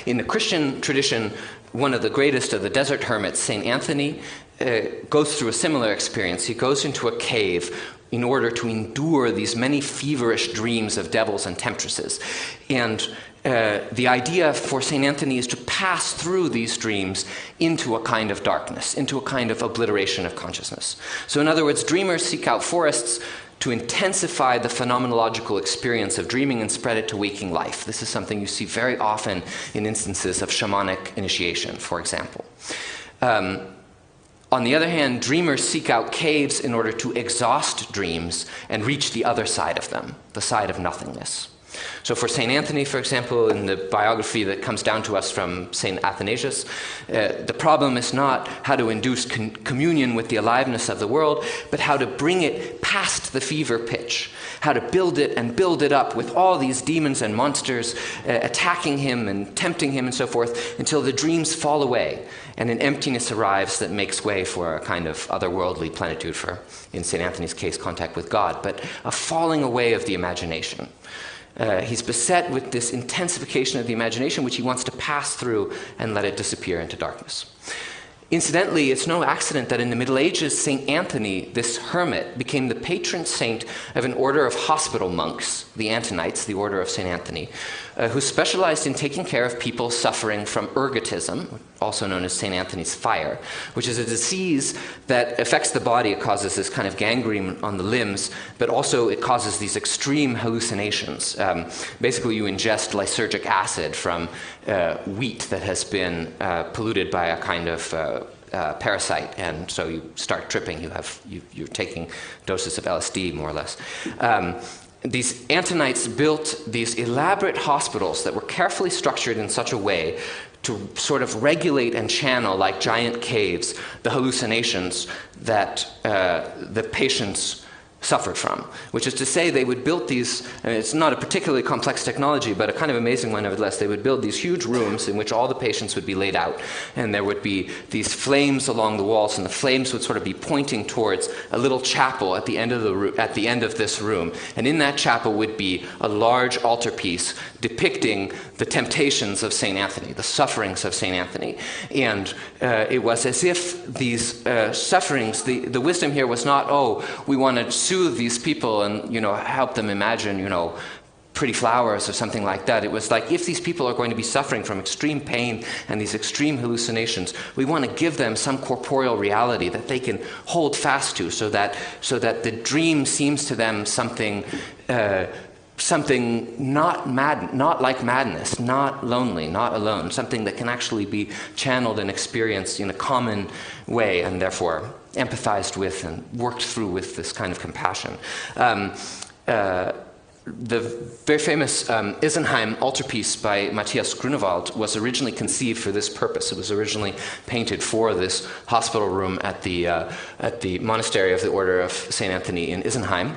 In the Christian tradition, one of the greatest of the desert hermits, St. Anthony, goes through a similar experience. He goes into a cave in order to endure these many feverish dreams of devils and temptresses. And the idea for St. Anthony is to pass through these dreams into a kind of darkness, into a kind of obliteration of consciousness. So in other words, dreamers seek out forests to intensify the phenomenological experience of dreaming and spread it to waking life. This is something you see very often in instances of shamanic initiation, for example. On the other hand, dreamers seek out caves in order to exhaust dreams and reach the other side of them, the side of nothingness. So for St. Anthony, for example, in the biography that comes down to us from St. Athanasius, the problem is not how to induce communion with the aliveness of the world, but how to bring it past the fever pitch, how to build it and build it up with all these demons and monsters attacking him and tempting him and so forth until the dreams fall away and an emptiness arrives that makes way for a kind of otherworldly plenitude for, in St. Anthony's case, contact with God, but a falling away of the imagination. He's beset with this intensification of the imagination, which he wants to pass through and let it disappear into darkness. Incidentally, it's no accident that in the Middle Ages, St. Anthony, this hermit, became the patron saint of an order of hospital monks, the Antonites, the order of St. Anthony, who specialized in taking care of people suffering from ergotism, also known as St. Anthony's fire, which is a disease that affects the body. It causes this kind of gangrene on the limbs, but also it causes these extreme hallucinations. Basically, you ingest lysergic acid from wheat that has been polluted by a kind of parasite, and so you start tripping. You're taking doses of LSD, more or less. These Antonites built these elaborate hospitals that were carefully structured in such a way to sort of regulate and channel, like giant caves, the hallucinations that the patients suffered from, which is to say they would build these, and it's not a particularly complex technology, but a kind of amazing one nevertheless. They would build these huge rooms in which all the patients would be laid out, and there would be these flames along the walls, and the flames would sort of be pointing towards a little chapel at the end of this room, and in that chapel would be a large altarpiece depicting the temptations of St. Anthony, the sufferings of St. Anthony. And it was as if these sufferings, the wisdom here was not, oh, we want to soothe these people and, help them imagine, pretty flowers or something like that. It was like, if these people are going to be suffering from extreme pain and these extreme hallucinations, we want to give them some corporeal reality that they can hold fast to, so that the dream seems to them something not like madness, not lonely, not alone, something that can actually be channeled and experienced in a common way, and therefore empathized with and worked through with this kind of compassion. The very famous Isenheim altarpiece by Matthias Grunewald was originally conceived for this purpose. It was originally painted for this hospital room at the monastery of the Order of St. Anthony in Isenheim,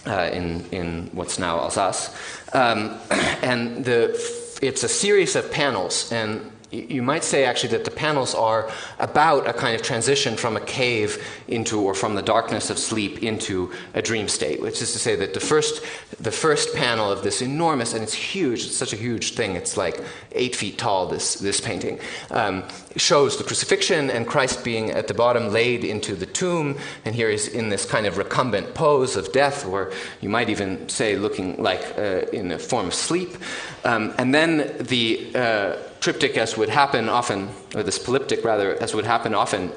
in what's now Alsace. And it's a series of panels, and you might say actually that the panels are about a kind of transition from a cave into, or from the darkness of sleep into a dream state, which is to say that the first panel of this enormous, and it's huge, it's such a huge thing, it's like 8 feet tall, this painting, shows the crucifixion and Christ being at the bottom laid into the tomb, and here he's in this kind of recumbent pose of death, or you might even say looking like in a form of sleep. And then the triptych, as would happen often, or this polyptych rather, as would happen often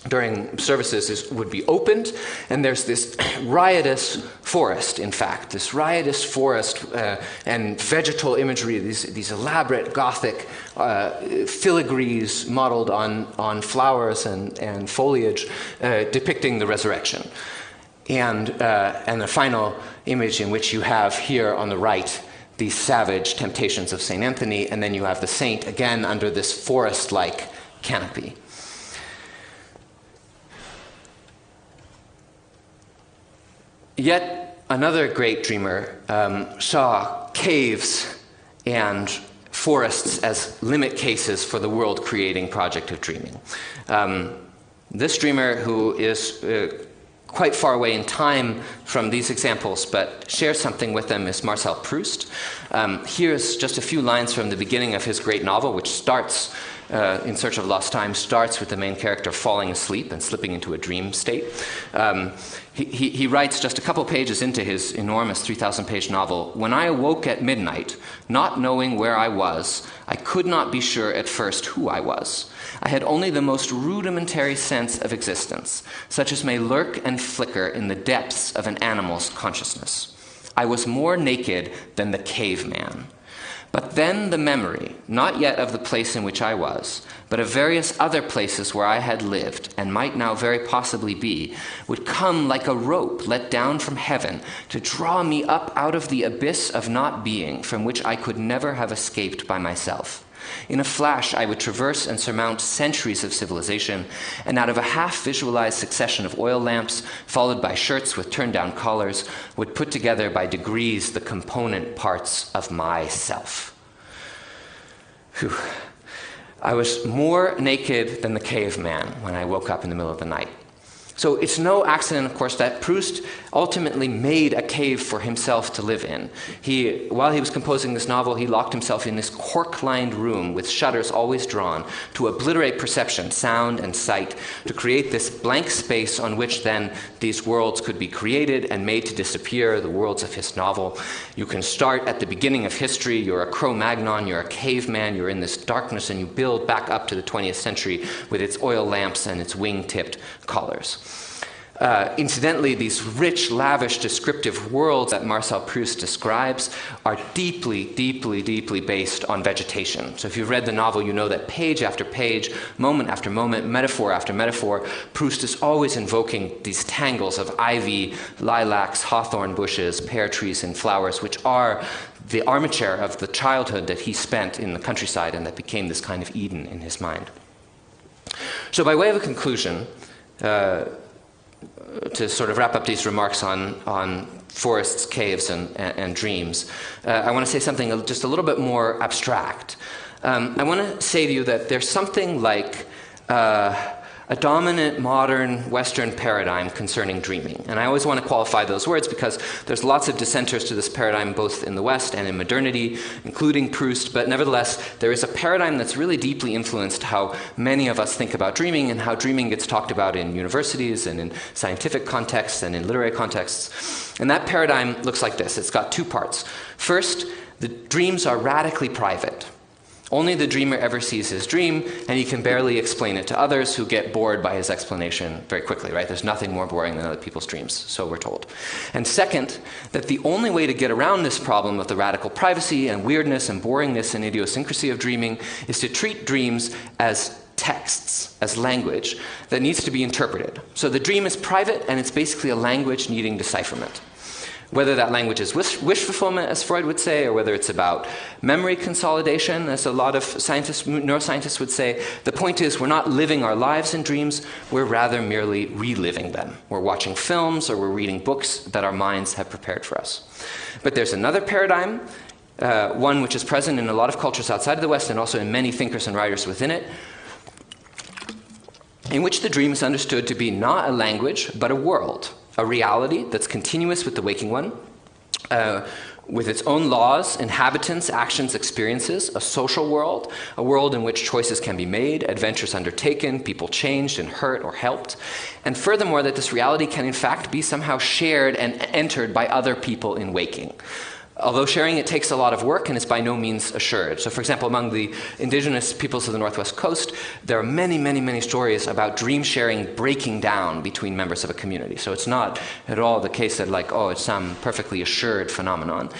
during services, would be opened, and there's this riotous forest, in fact, this riotous forest and vegetal imagery, these elaborate Gothic filigrees modeled on flowers and foliage depicting the resurrection. And the final image in which you have here on the right these savage temptations of St. Anthony, and then you have the saint again under this forest-like canopy. Yet, another great dreamer, saw caves and forests as limit cases for the world-creating project of dreaming. This dreamer, who is quite far away in time from these examples, but shares something with them, is Marcel Proust. Here's just a few lines from the beginning of his great novel, which starts, In Search of Lost Time, starts with the main character falling asleep and slipping into a dream state. He writes just a couple pages into his enormous 3,000-page novel, "When I awoke at midnight, not knowing where I was, I could not be sure at first who I was. I had only the most rudimentary sense of existence, such as may lurk and flicker in the depths of an animal's consciousness. I was more naked than the caveman. But then the memory, not yet of the place in which I was, but of various other places where I had lived, and might now very possibly be, would come like a rope let down from heaven to draw me up out of the abyss of not being, from which I could never have escaped by myself. In a flash, I would traverse and surmount centuries of civilization, and out of a half-visualized succession of oil lamps, followed by shirts with turned-down collars, would put together by degrees the component parts of myself." Whew. I was more naked than the caveman when I woke up in the middle of the night. So it's no accident, of course, that Proust ultimately made a cave for himself to live in. While he was composing this novel, he locked himself in this cork-lined room with shutters always drawn to obliterate perception, sound, and sight, to create this blank space on which then these worlds could be created and made to disappear, the worlds of his novel. You can start at the beginning of history. You're a Cro-Magnon, you're a caveman, you're in this darkness, and you build back up to the 20th century with its oil lamps and its wing-tipped collars. Incidentally, these rich, lavish, descriptive worlds that Marcel Proust describes are deeply, deeply, deeply based on vegetation. So if you've read the novel, you know that page after page, moment after moment, metaphor after metaphor, Proust is always invoking these tangles of ivy, lilacs, hawthorn bushes, pear trees, and flowers, which are the armature of the childhood that he spent in the countryside and that became this kind of Eden in his mind. So by way of a conclusion, to sort of wrap up these remarks on forests, caves, and dreams, I want to say something just a little bit more abstract. I want to say to you that there's something like a dominant modern Western paradigm concerning dreaming. And I always want to qualify those words because there's lots of dissenters to this paradigm both in the West and in modernity, including Proust, but nevertheless, there is a paradigm that's really deeply influenced how many of us think about dreaming and how dreaming gets talked about in universities and in scientific contexts and in literary contexts. And that paradigm looks like this. It's got two parts. First, the dreams are radically private. Only the dreamer ever sees his dream, and he can barely explain it to others who get bored by his explanation very quickly, right? There's nothing more boring than other people's dreams, so we're told. And second, that the only way to get around this problem of the radical privacy and weirdness and boringness and idiosyncrasy of dreaming is to treat dreams as texts, as language that needs to be interpreted. So the dream is private, and it's basically a language needing decipherment. Whether that language is wish fulfillment, as Freud would say, or whether it's about memory consolidation, as a lot of neuroscientists would say, the point is we're not living our lives in dreams, we're rather merely reliving them. We're watching films or we're reading books that our minds have prepared for us. But there's another paradigm, one which is present in a lot of cultures outside of the West and also in many thinkers and writers within it, in which the dream is understood to be not a language, but a world. A reality that's continuous with the waking one, with its own laws, inhabitants, actions, experiences, a social world, a world in which choices can be made, adventures undertaken, people changed and hurt or helped, and furthermore that this reality can in fact be somehow shared and entered by other people in waking. Although sharing it takes a lot of work and is by no means assured. So for example, among the indigenous peoples of the Northwest Coast, there are many, many, many stories about dream sharing breaking down between members of a community. So it's not at all the case that it's some perfectly assured phenomenon.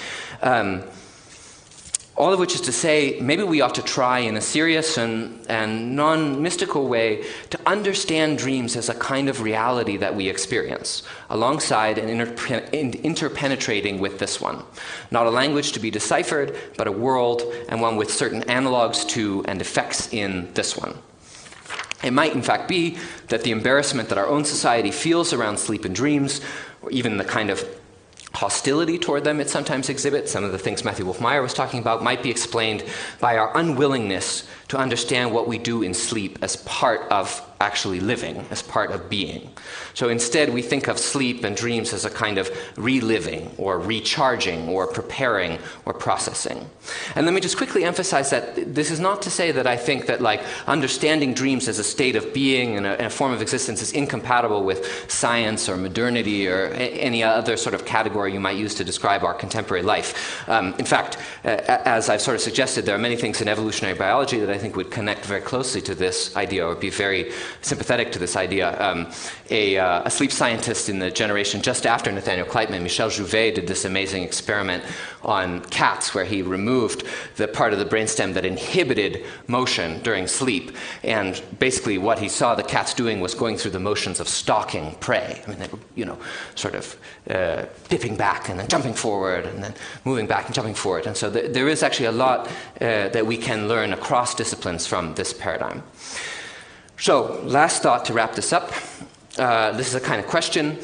All of which is to say, maybe we ought to try in a serious and non-mystical way to understand dreams as a kind of reality that we experience, alongside and interpenetrating with this one. Not a language to be deciphered, but a world, and one with certain analogs to and effects in this one. It might, in fact, be that the embarrassment that our own society feels around sleep and dreams, or even the kind of hostility toward them it sometimes exhibits, some of the things Matthew Wolf-Meyer was talking about, might be explained by our unwillingness to understand what we do in sleep as part of actually living, as part of being. So instead, we think of sleep and dreams as a kind of reliving or recharging or preparing or processing. And let me just quickly emphasize that this is not to say that I think that like understanding dreams as a state of being and a form of existence is incompatible with science or modernity or any other sort of category you might use to describe our contemporary life. In fact, as I've sort of suggested, there are many things in evolutionary biology that I think would connect very closely to this idea or be very sympathetic to this idea. A sleep scientist in the generation just after Nathaniel Kleitman, Michel Jouvet, did this amazing experiment on cats where he removed the part of the brainstem that inhibited motion during sleep. And basically what he saw the cats doing was going through the motions of stalking prey. I mean, they were, sort of dipping back and then jumping forward and then moving back and jumping forward. And so there is actually a lot that we can learn across disciplines from this paradigm. So, last thought to wrap this up. This is a kind of question.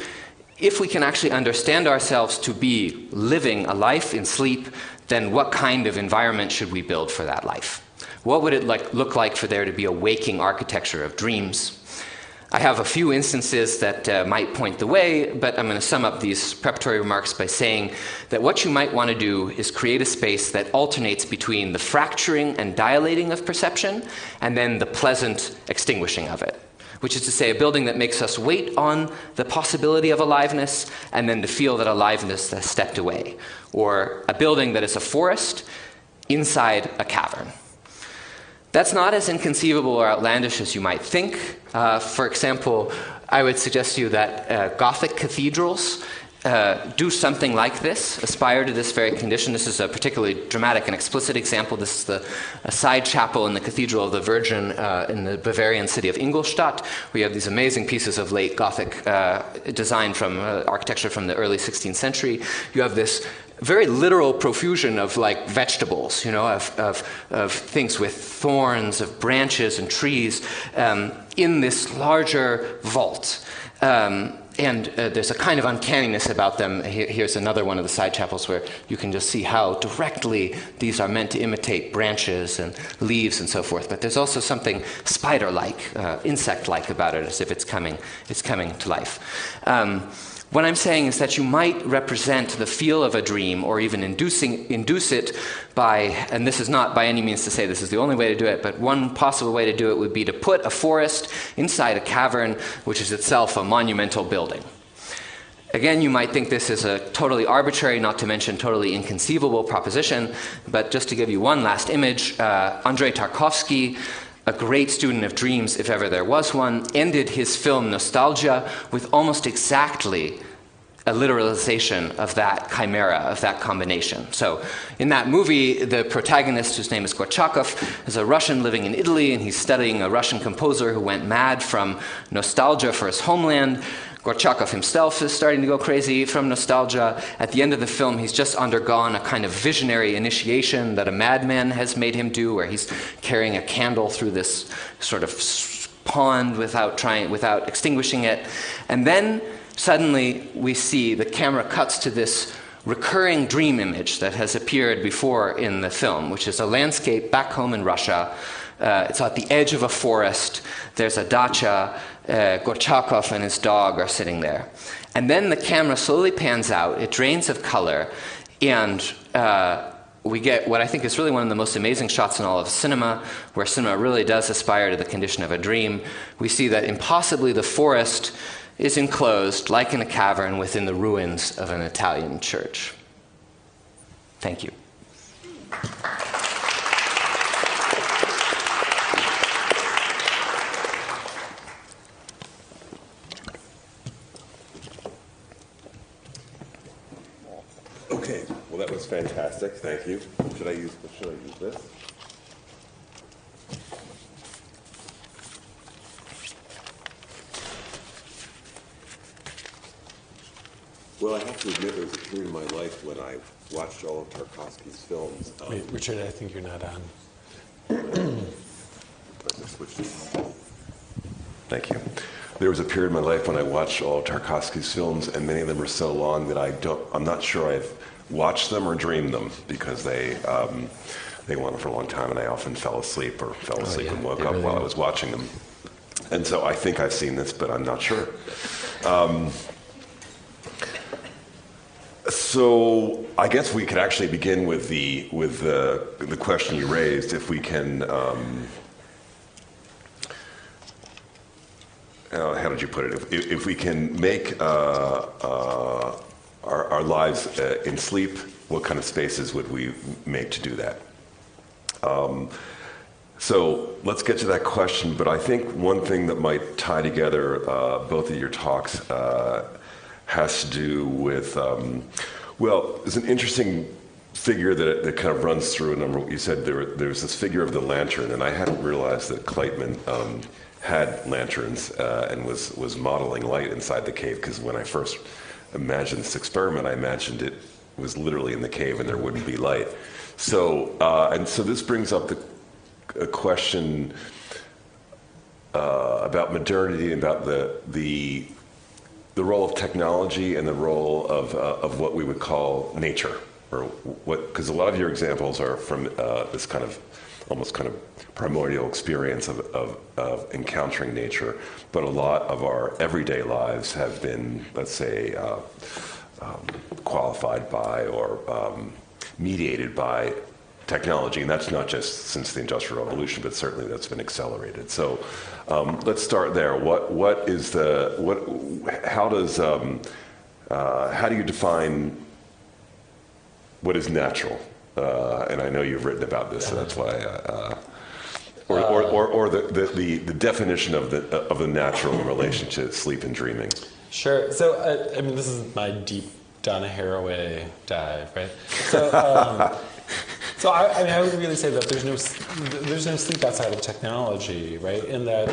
If we can actually understand ourselves to be living a life in sleep, then what kind of environment should we build for that life? What would it look like for there to be a waking architecture of dreams? I have a few instances that might point the way, but I'm going to sum up these preparatory remarks by saying that what you might want to do is create a space that alternates between the fracturing and dilating of perception and then the pleasant extinguishing of it, which is to say a building that makes us wait on the possibility of aliveness and then to feel that aliveness has stepped away, or a building that is a forest inside a cavern. That's not as inconceivable or outlandish as you might think. For example, I would suggest to you that Gothic cathedrals do something like this, aspire to this very condition. This is a particularly dramatic and explicit example. This is a side chapel in the Cathedral of the Virgin in the Bavarian city of Ingolstadt, where you have these amazing pieces of late Gothic design from architecture from the early 16th century. You have this very literal profusion of like vegetables, of things with thorns, of branches and trees in this larger vault. And there's a kind of uncanniness about them. Here's another one of the side chapels where you can just see how directly these are meant to imitate branches and leaves and so forth. But there's also something spider-like, insect-like about it, as if it's coming to life. What I'm saying is that you might represent the feel of a dream or even induce it by, and this is not by any means to say this is the only way to do it, but one possible way to do it would be to put a forest inside a cavern, which is itself a monumental building. Again, you might think this is a totally arbitrary, not to mention totally inconceivable proposition, but just to give you one last image, Andrei Tarkovsky, a great student of dreams, if ever there was one, ended his film Nostalgia with almost exactly a literalization of that chimera, of that combination. So in that movie, the protagonist, whose name is Gorchakov, is a Russian living in Italy, and he's studying a Russian composer who went mad from nostalgia for his homeland. Gorchakov himself is starting to go crazy from nostalgia. At the end of the film, he's just undergone a kind of visionary initiation that a madman has made him do, where he's carrying a candle through this sort of pond without extinguishing it. And then suddenly we see the camera cuts to this recurring dream image that has appeared before in the film, which is a landscape back home in Russia. It's at the edge of a forest. There's a dacha. Gorchakov and his dog are sitting there. And then the camera slowly pans out. It drains of color. And we get what I think is really one of the most amazing shots in all of cinema, where cinema really does aspire to the condition of a dream. We see that impossibly the forest is enclosed, like in a cavern, within the ruins of an Italian church. Thank you. Okay, well that was fantastic. Thank you. Should I use this? Well, I have to admit there was a period in my life when I watched all of Tarkovsky's films. Wait, Richard, I think you're not on. Let's switch this. Thank you. there was a period in my life when I watched all of Tarkovsky's films, and many of them are so long that I'm not sure I've watched them or dreamed them, because they went on for a long time, and I often fell asleep and woke up while I was watching them. And so I think I've seen this, but I'm not sure. So I guess we could actually begin with the question you raised, if we can. How did you put it? If we can make our lives in sleep, what kind of spaces would we make to do that? So let's get to that question. But I think one thing that might tie together both of your talks has to do with, there's an interesting figure that kind of runs through a number. You said there's this figure of the lantern, and I hadn't realized that Kleitman had lanterns and was modeling light inside the cave, because when I first imagined this experiment, I imagined it was literally in the cave and there wouldn't be light. So this brings up a question about modernity, about the role of technology and the role of what we would call nature, or what, because a lot of your examples are from this kind of almost kind of primordial experience of encountering nature, but a lot of our everyday lives have been, let's say, qualified by or mediated by technology, and that's not just since the Industrial Revolution, but certainly that's been accelerated. So let's start there. How do you define what is natural? And I know you've written about this, so that's why. Or the definition of the natural in relation to sleep and dreaming. Sure. So I mean, this is my deep Donna Haraway dive, right? So. So I would really say that there's no sleep outside of technology, right? And that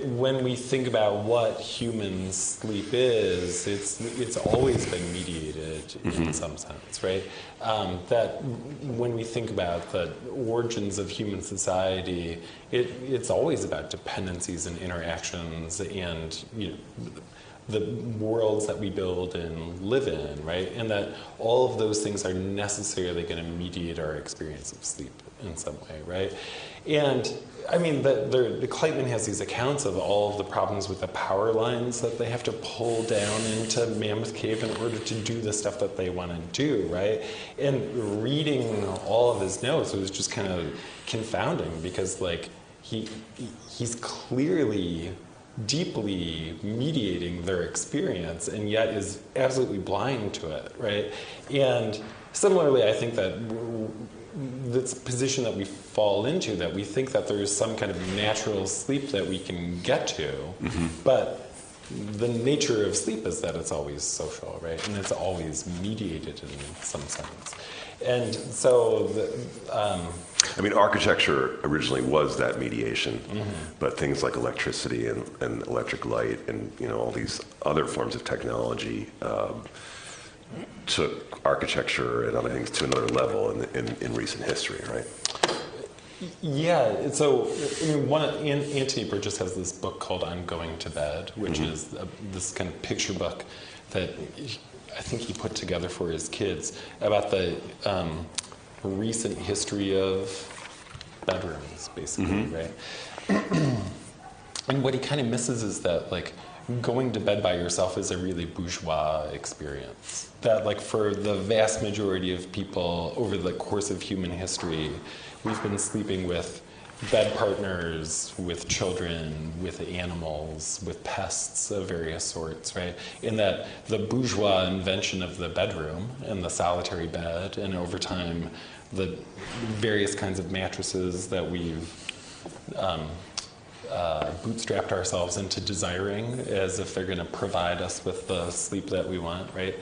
when we think about what human sleep is, it's always been mediated in some sense, right? That when we think about the origins of human society, it's always about dependencies and interactions, and the worlds that we build and live in, right? And that all of those things are necessarily going to mediate our experience of sleep in some way, right? And I mean, the Kleitman has these accounts of all of the problems with the power lines that they have to pull down into Mammoth Cave in order to do the stuff that they want to do, right? And reading all of his notes, it was just kind of confounding, because like he's clearly deeply mediating their experience, and yet is absolutely blind to it, right? And similarly, I think that this position that we fall into, that we think that there is some kind of natural sleep that we can get to, but the nature of sleep is that it's always social, right? And it's always mediated in some sense. And so I mean, architecture originally was that mediation, but things like electricity and electric light and all these other forms of technology took architecture and other things to another level in recent history, right? Yeah. So I mean, Anthony Burgess has this book called "I'm Going to Bed," which is this kind of picture book that I think he put together for his kids about the recent history of bedrooms, basically, right? And what he kind of misses is that, like, going to bed by yourself is a really bourgeois experience. That, like, for the vast majority of people over the course of human history, we've been sleeping with bed partners, with children, with animals, with pests of various sorts, right? In that the bourgeois invention of the bedroom and the solitary bed, and over time the various kinds of mattresses that we've bootstrapped ourselves into desiring as if they're going to provide us with the sleep that we want, right?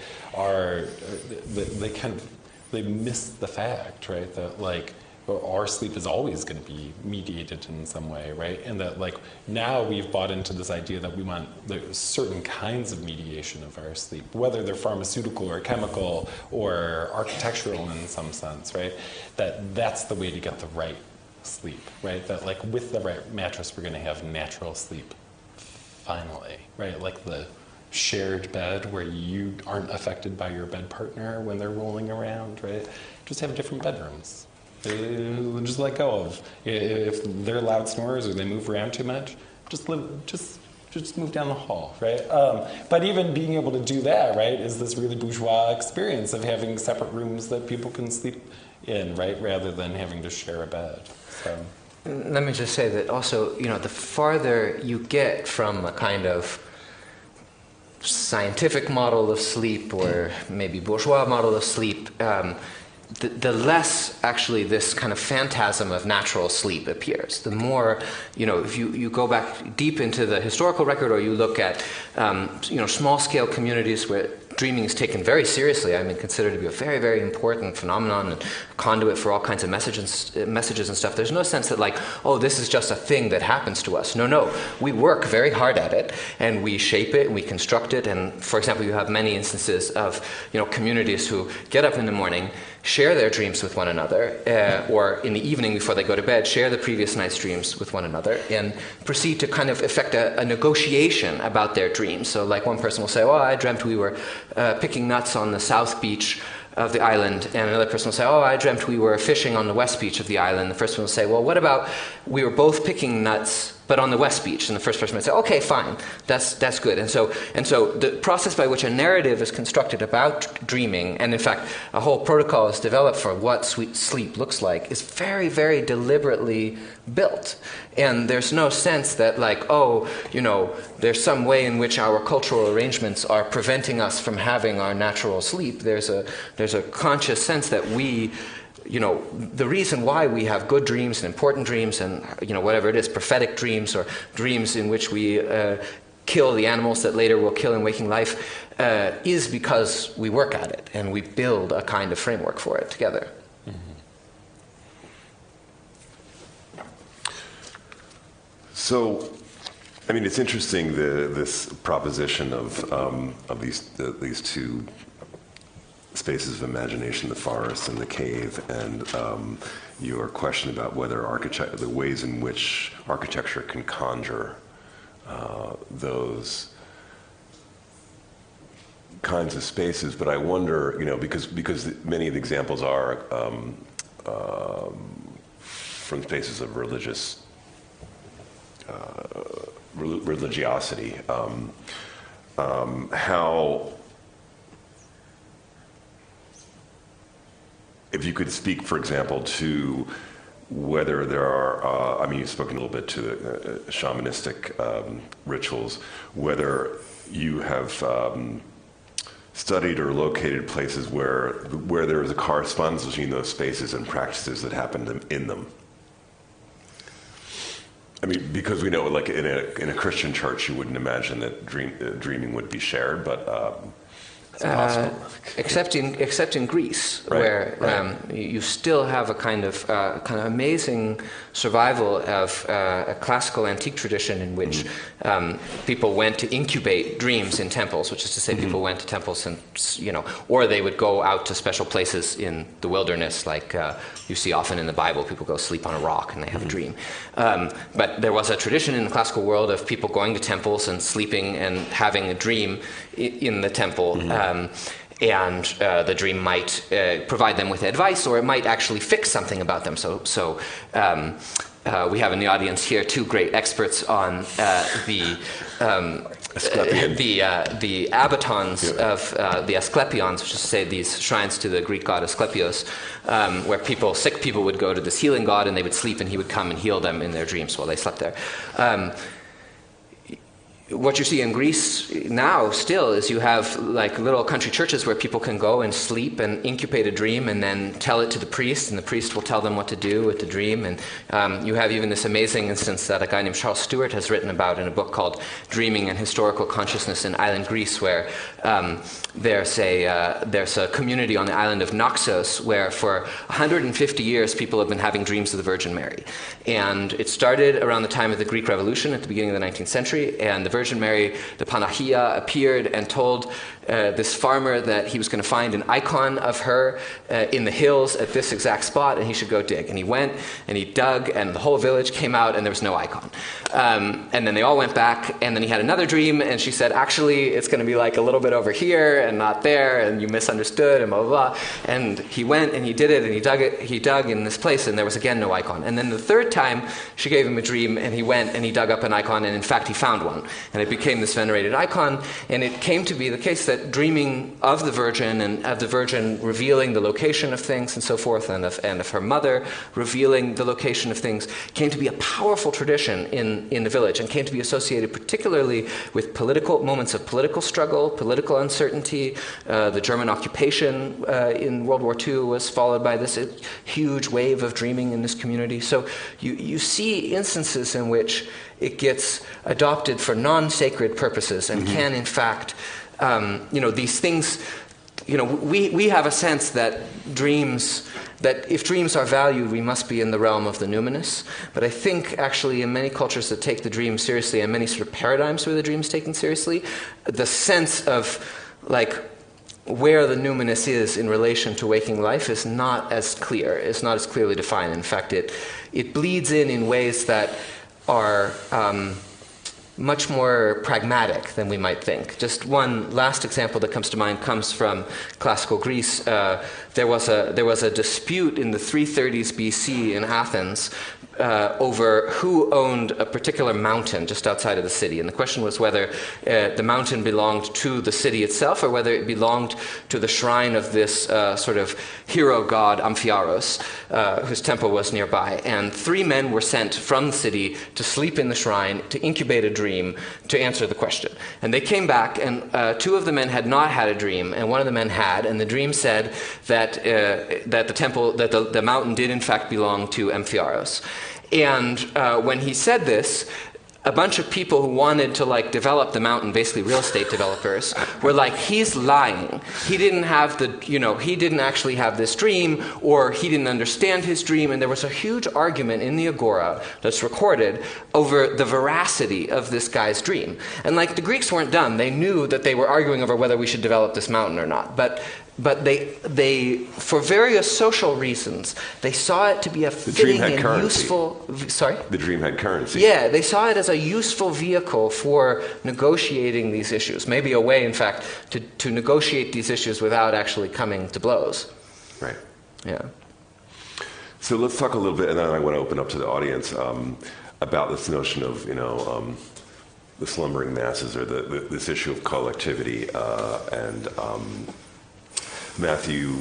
They miss the fact, right, that like our sleep is always going to be mediated in some way, right? And that, like, now we've bought into this idea that we want certain kinds of mediation of our sleep, whether they're pharmaceutical or chemical or architectural in some sense, right? That's the way to get the right sleep, right? That, like, with the right mattress, we're going to have natural sleep. finally, right? Like the shared bed where you aren't affected by your bed partner when they're rolling around, right? Just have different bedrooms. Just let go of. If they're loud snorers or they move around too much, just move down the hall, right? But even being able to do that, right, is this really bourgeois experience of having separate rooms that people can sleep in, right, rather than having to share a bed. So. Let me just say that also, the farther you get from a kind of scientific model of sleep or maybe bourgeois model of sleep, the less actually this kind of phantasm of natural sleep appears. The more, if you go back deep into the historical record or you look at, small-scale communities where dreaming is taken very seriously, considered to be a very, very important phenomenon and conduit for all kinds of messages and stuff. There's no sense that this is just a thing that happens to us. No. We work very hard at it, and we shape it, and we construct it. And, for example, you have many instances of, communities who get up in the morning, share their dreams with one another, or in the evening before they go to bed, share the previous night's dreams with one another, and proceed to kind of effect a negotiation about their dreams. So one person will say, I dreamt we were picking nuts on the south beach of the island, and another person will say, I dreamt we were fishing on the west beach of the island. The first one will say, what about we were both picking nuts but on the west beach? And the first person might say, okay, fine, that's good. And so the process by which a narrative is constructed about dreaming, and in fact a whole protocol is developed for what sleep looks like, is very, very deliberately built. And there's no sense that there's some way in which our cultural arrangements are preventing us from having our natural sleep. There's a conscious sense that we, the reason why we have good dreams and important dreams and, whatever it is, prophetic dreams or dreams in which we kill the animals that later we'll kill in waking life is because we work at it and we build a kind of framework for it together. So, it's interesting this proposition of these two spaces of imagination, the forest and the cave, and your question about whether the ways in which architecture can conjure those kinds of spaces. But I wonder, because many of the examples are from spaces of religiosity, how, if you could speak, for example, to whether there are, you've spoken a little bit to the shamanistic rituals, whether you have studied or located places where there is a correspondence between those spaces and practices that happen in them. Because we know, in a Christian church, you wouldn't imagine that dreaming would be shared, but it's possible. Except in Greece, right, where you still have a kind of amazing survival of a classical antique tradition in which people went to incubate dreams in temples, which is to say, people went to temples and or they would go out to special places in the wilderness, like you see often in the Bible. People go sleep on a rock and they have a dream. But there was a tradition in the classical world of people going to temples and sleeping and having a dream in the temple. And the dream might provide them with advice, or it might actually fix something about them. So we have in the audience here two great experts on the abatons of the Asclepions, which is to say these shrines to the Greek god Asclepios, where sick people would go to this healing god, and they would sleep, and he would come and heal them in their dreams while they slept there. What you see in Greece now still is you have little country churches where people can go and sleep and incubate a dream and then tell it to the priest, and the priest will tell them what to do with the dream. And you have even this amazing instance that a guy named Charles Stewart has written about in a book called Dreaming and Historical Consciousness in Island Greece, where there's a community on the island of Naxos where for 150 years people have been having dreams of the Virgin Mary. And it started around the time of the Greek Revolution at the beginning of the 19th century, and the Virgin Virgin Mary, the Panahia, appeared and told this farmer that he was going to find an icon of her in the hills at this exact spot, and he should go dig. And he went, and he dug, and the whole village came out, and there was no icon. And then they all went back, and then he had another dream, and she said, actually, it's going to be like a little bit over here and not there, and you misunderstood, and blah, blah, blah. And he went, and he did it, and he dug in this place, and there was again no icon. And then the third time, she gave him a dream, and he went, and he dug up an icon, and in fact, he found one. And it became this venerated icon, and it came to be the case that dreaming of the Virgin, and of the Virgin revealing the location of things and so forth, and of her mother revealing the location of things, came to be a powerful tradition in the village, and came to be associated particularly with moments of political struggle, political uncertainty. The German occupation in World War II was followed by this huge wave of dreaming in this community. So you see instances in which it gets adopted for non-sacred purposes and can, in fact, these things, we have a sense that if dreams are valued, we must be in the realm of the numinous. But I think, actually, in many cultures that take the dream seriously, and many sort of paradigms where the dream is taken seriously, the sense of, where the numinous is in relation to waking life is not as clear, is not as clearly defined. In fact, it bleeds in ways that are much more pragmatic than we might think. Just one last example that comes to mind comes from classical Greece. There was a dispute in the 330s BC in Athens over who owned a particular mountain just outside of the city. And the question was whether the mountain belonged to the city itself or whether it belonged to the shrine of this sort of hero god Amphiaros, whose temple was nearby. And 3 men were sent from the city to sleep in the shrine, to incubate a dream, to answer the question. And they came back, and 2 of the men had not had a dream, and one of the men had. And the dream said that the mountain did in fact belong to Amphiaros. And when he said this, a bunch of people who wanted to develop the mountain, basically real estate developers, were like, he's lying. He didn't have he didn't actually have this dream, or he didn't understand his dream. And there was a huge argument in the Agora that's recorded over the veracity of this guy's dream. And the Greeks weren't dumb. They knew that they were arguing over whether we should develop this mountain or not. But they, for various social reasons, they saw it to be a fitting and useful... Sorry? The dream had currency. Yeah, they saw it as a useful vehicle for negotiating these issues. Maybe a way, in fact, to negotiate these issues without actually coming to blows. Right. Yeah. So let's talk a little bit, and then I want to open up to the audience, about this notion of, the slumbering masses, or this issue of collectivity, and... Matthew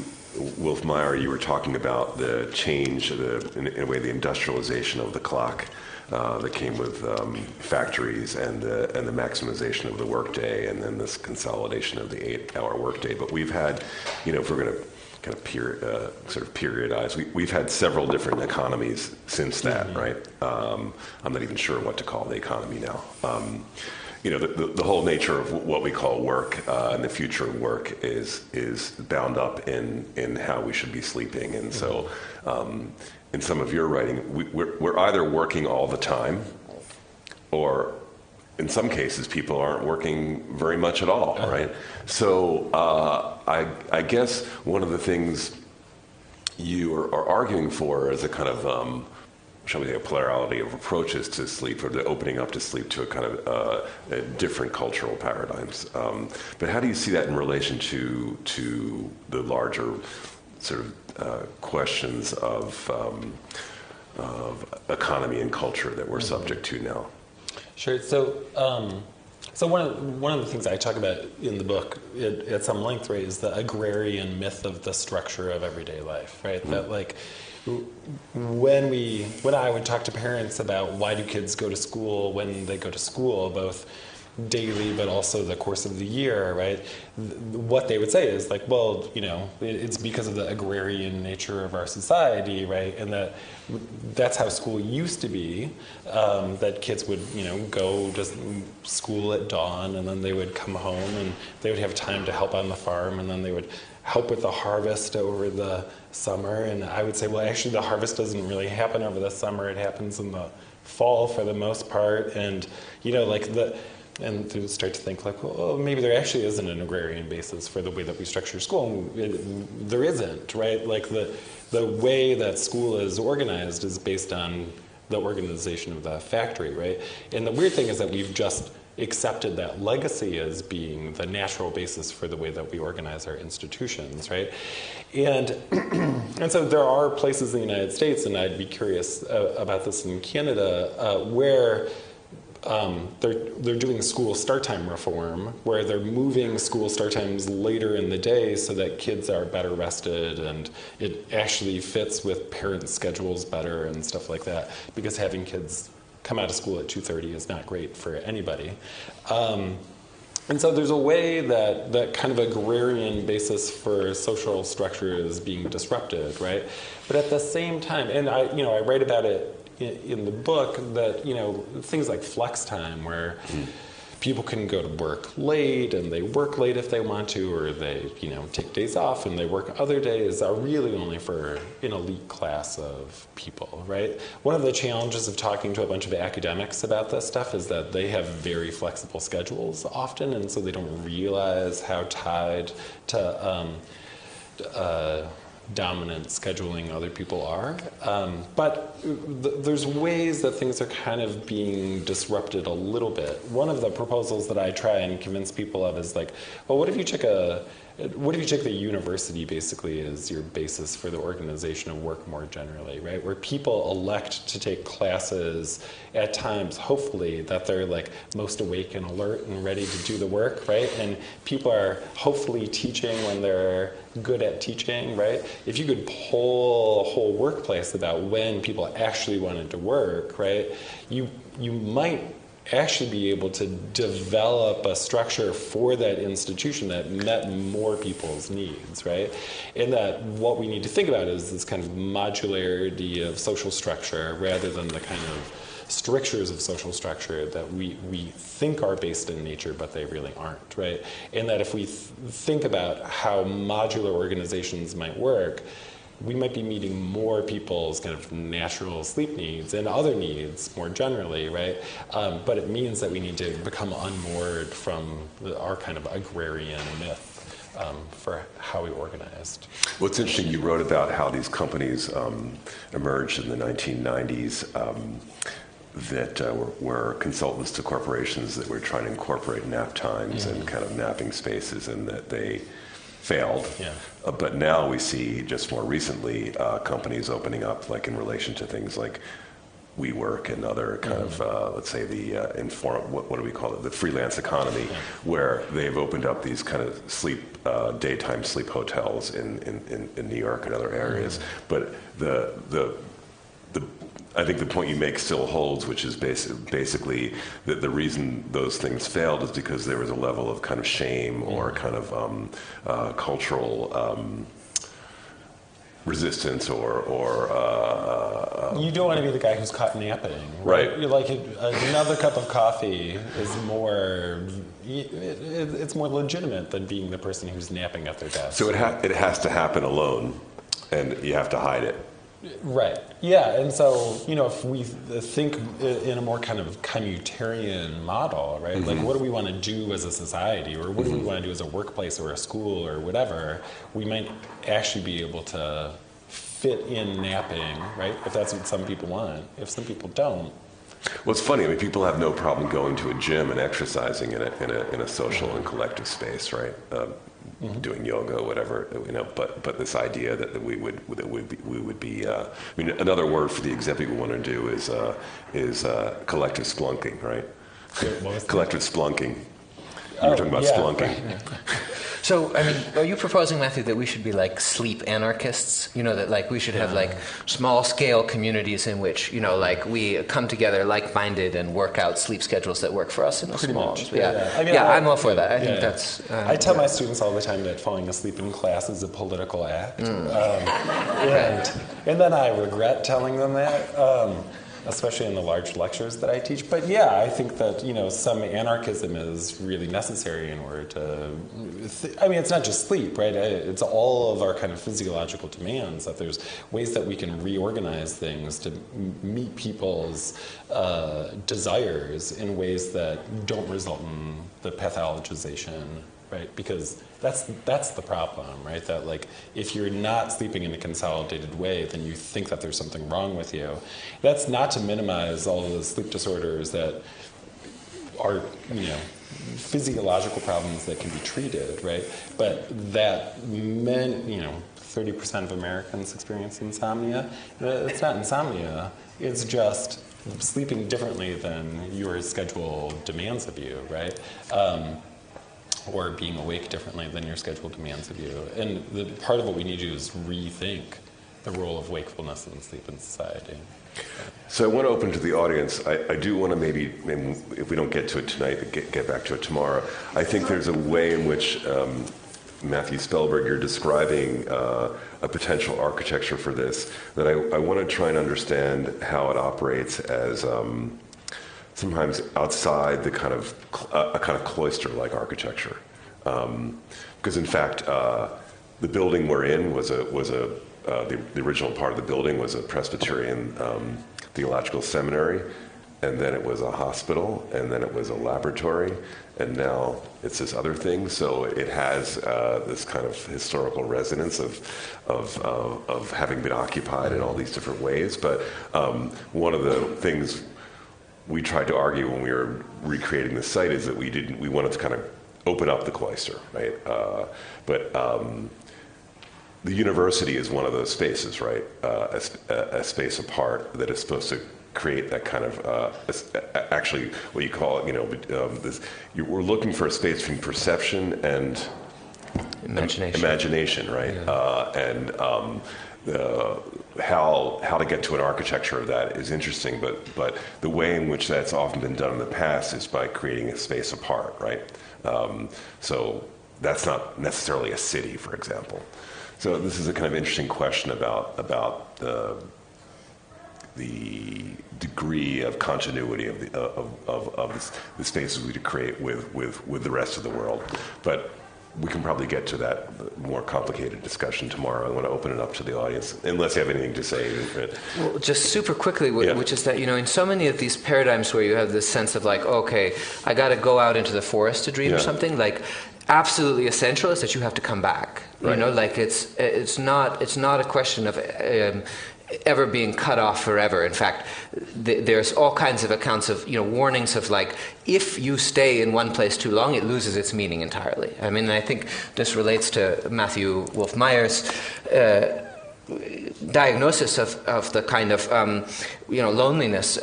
Wolf-Meyer, you were talking about the change, in a way, the industrialization of the clock that came with factories and the maximization of the workday, and then this consolidation of the 8-hour workday. But we've had, if we're going to kind of periodize, we've had several different economies since that, right? I'm not even sure what to call the economy now. The whole nature of what we call work and the future of work is bound up in how we should be sleeping. And so in some of your writing, we're either working all the time, or in some cases people aren't working very much at all, right? So I guess one of the things you are arguing for is a kind of shall we say, a plurality of approaches to sleep, or the opening up to sleep to a kind of different cultural paradigms. But how do you see that in relation to the larger sort of questions of economy and culture that we're subject to now? Sure. So one of the things I talk about in the book at some length, right, is the agrarian myth of the structure of everyday life, right? Mm-hmm. That when I would talk to parents about why do kids go to school when they go to school, both daily but also the course of the year, right? What they would say is well, it's because of the agrarian nature of our society, right? And that's how school used to be, that kids would, go to school at dawn, and then they would come home and they would have time to help on the farm, and then they would help with the harvest over the summer. And I would say, well, actually the harvest doesn't really happen over the summer. It happens in the fall for the most part. And, and to start to think like, well, maybe there actually isn't an agrarian basis for the way that we structure school. There isn't, right? Like the way that school is organized is based on the organization of the factory, right? And the weird thing is that we've just accepted that legacy as being the natural basis for the way that we organize our institutions, right? And and so there are places in the United States, and I'd be curious about this in Canada, where they're doing school start time reform, where they're moving school start times later in the day so that kids are better rested and it actually fits with parents' schedules better and stuff like that, because having kids come out of school at 2:30 is not great for anybody. And so there's a way that that kind of agrarian basis for social structure is being disrupted, right? But at the same time, and I write about it in the book, that things like flex time, where people can go to work late and they work late if they want to, or they take days off and they work other days, are really only for an elite class of people, right? One of the challenges of talking to a bunch of academics about this stuff is that they have very flexible schedules often, and so they don't realize how tied to dominant scheduling other people are. But there's ways that things are kind of being disrupted a little bit. One of the proposals that I try and convince people of is like, well, what if you check the university basically as your basis for the organization of work more generally, right? Where people elect to take classes at times, hopefully, that they're like most awake and alert and ready to do the work, right? And people are hopefully teaching when they're good at teaching, right? If you could poll a whole workplace about when people actually wanted to work, right, you might actually be able to develop a structure for that institution that met more people's needs, right? And that what we need to think about is this kind of modularity of social structure rather than the kind of strictures of social structure that we think are based in nature, but they really aren't, right? And that if we think about how modular organizations might work, we might be meeting more people's kind of natural sleep needs and other needs more generally, right? But it means that we need to become unmoored from our kind of agrarian myth for how we organized. Well, it's interesting, you wrote about how these companies emerged in the 1990s that were consultants to corporations that were trying to incorporate nap times and kind of napping spaces, and that they failed. Yeah. But now we see, just more recently, companies opening up, like in relation to things like WeWork and other kind of, let's say the what do we call it, the freelance economy, where they've opened up these kind of daytime sleep hotels in New York and other areas. But I think the point you make still holds, which is basically that the reason those things failed is because there was a level of kind of shame or kind of cultural resistance or you don't want to be the guy who's caught napping, right? You're like, another cup of coffee is more, it's more legitimate than being the person who's napping at their desk. So it has to happen alone, and you have to hide it. Right. Yeah. And so, if we think in a more kind of commutarian model, right? Like, what do we want to do as a society, or what do we want to do as a workplace or a school or whatever? We might actually be able to fit in napping, right? If that's what some people want. If some people don't. Well, it's funny. I mean, people have no problem going to a gym and exercising in a social and collective space, right? Doing yoga, whatever, but this idea that we would be. I mean, another word for the example we want to do is collective splunking, right? Collective splunking. You were talking about splunking. Right. So, I mean, are you proposing, Matthew, that we should be like sleep anarchists? That like we should have like small-scale communities in which, like we come together like-minded and work out sleep schedules that work for us in a small. Much. I'm all for that. I think that's. I tell my students all the time that falling asleep in class is a political act, and then I regret telling them that. especially in the large lectures that I teach. But yeah, I think that, some anarchism is really necessary in order to, it's not just sleep, right? It's all of our kind of physiological demands, that there's ways that we can reorganize things to meet people's desires in ways that don't result in the pathologization, right? Because that's the problem, right? That like if you're not sleeping in a consolidated way, then you think that there's something wrong with you. That's not to minimize all of the sleep disorders that are, physiological problems that can be treated, right? But that 30% of Americans experience insomnia. It's not insomnia. It's just sleeping differently than your schedule demands of you, right? Or being awake differently than your schedule demands of you. And part of what we need to do is rethink the role of wakefulness and sleep in society. So I want to open to the audience. I do want to maybe if we don't get to it tonight, get back to it tomorrow. I think there's a way in which Matthew Spellberg, you're describing a potential architecture for this, that I want to try and understand how it operates as sometimes outside the kind of a kind of cloister-like architecture, because in fact the building we're in was the original part of the building was a Presbyterian theological seminary, and then it was a hospital, and then it was a laboratory, and now it's this other thing. So it has this kind of historical resonance of having been occupied in all these different ways. But one of the things we tried to argue when we were recreating the site is that we wanted to kind of open up the cloister, right? But the university is one of those spaces, right? A space apart that is supposed to create that kind of, actually what you call it, we're looking for a space between perception and imagination, right? Yeah. How to get to an architecture of that is interesting, but the way in which that's often been done in the past is by creating a space apart, right? So that's not necessarily a city, for example. So this is a kind of interesting question about the degree of continuity of the spaces we create with the rest of the world, but we can probably get to that more complicated discussion tomorrow. I want to open it up to the audience, unless you have anything to say. Well, just super quickly, which is that, in so many of these paradigms where you have this sense of like, okay, I got to go out into the forest to dream or something, like absolutely essential is that you have to come back. Right. Like it's not a question of ever being cut off forever. In fact, there's all kinds of accounts of, warnings of like, if you stay in one place too long, it loses its meaning entirely. I mean, I think this relates to Matthew Wolf-Meyer's diagnosis of the kind of loneliness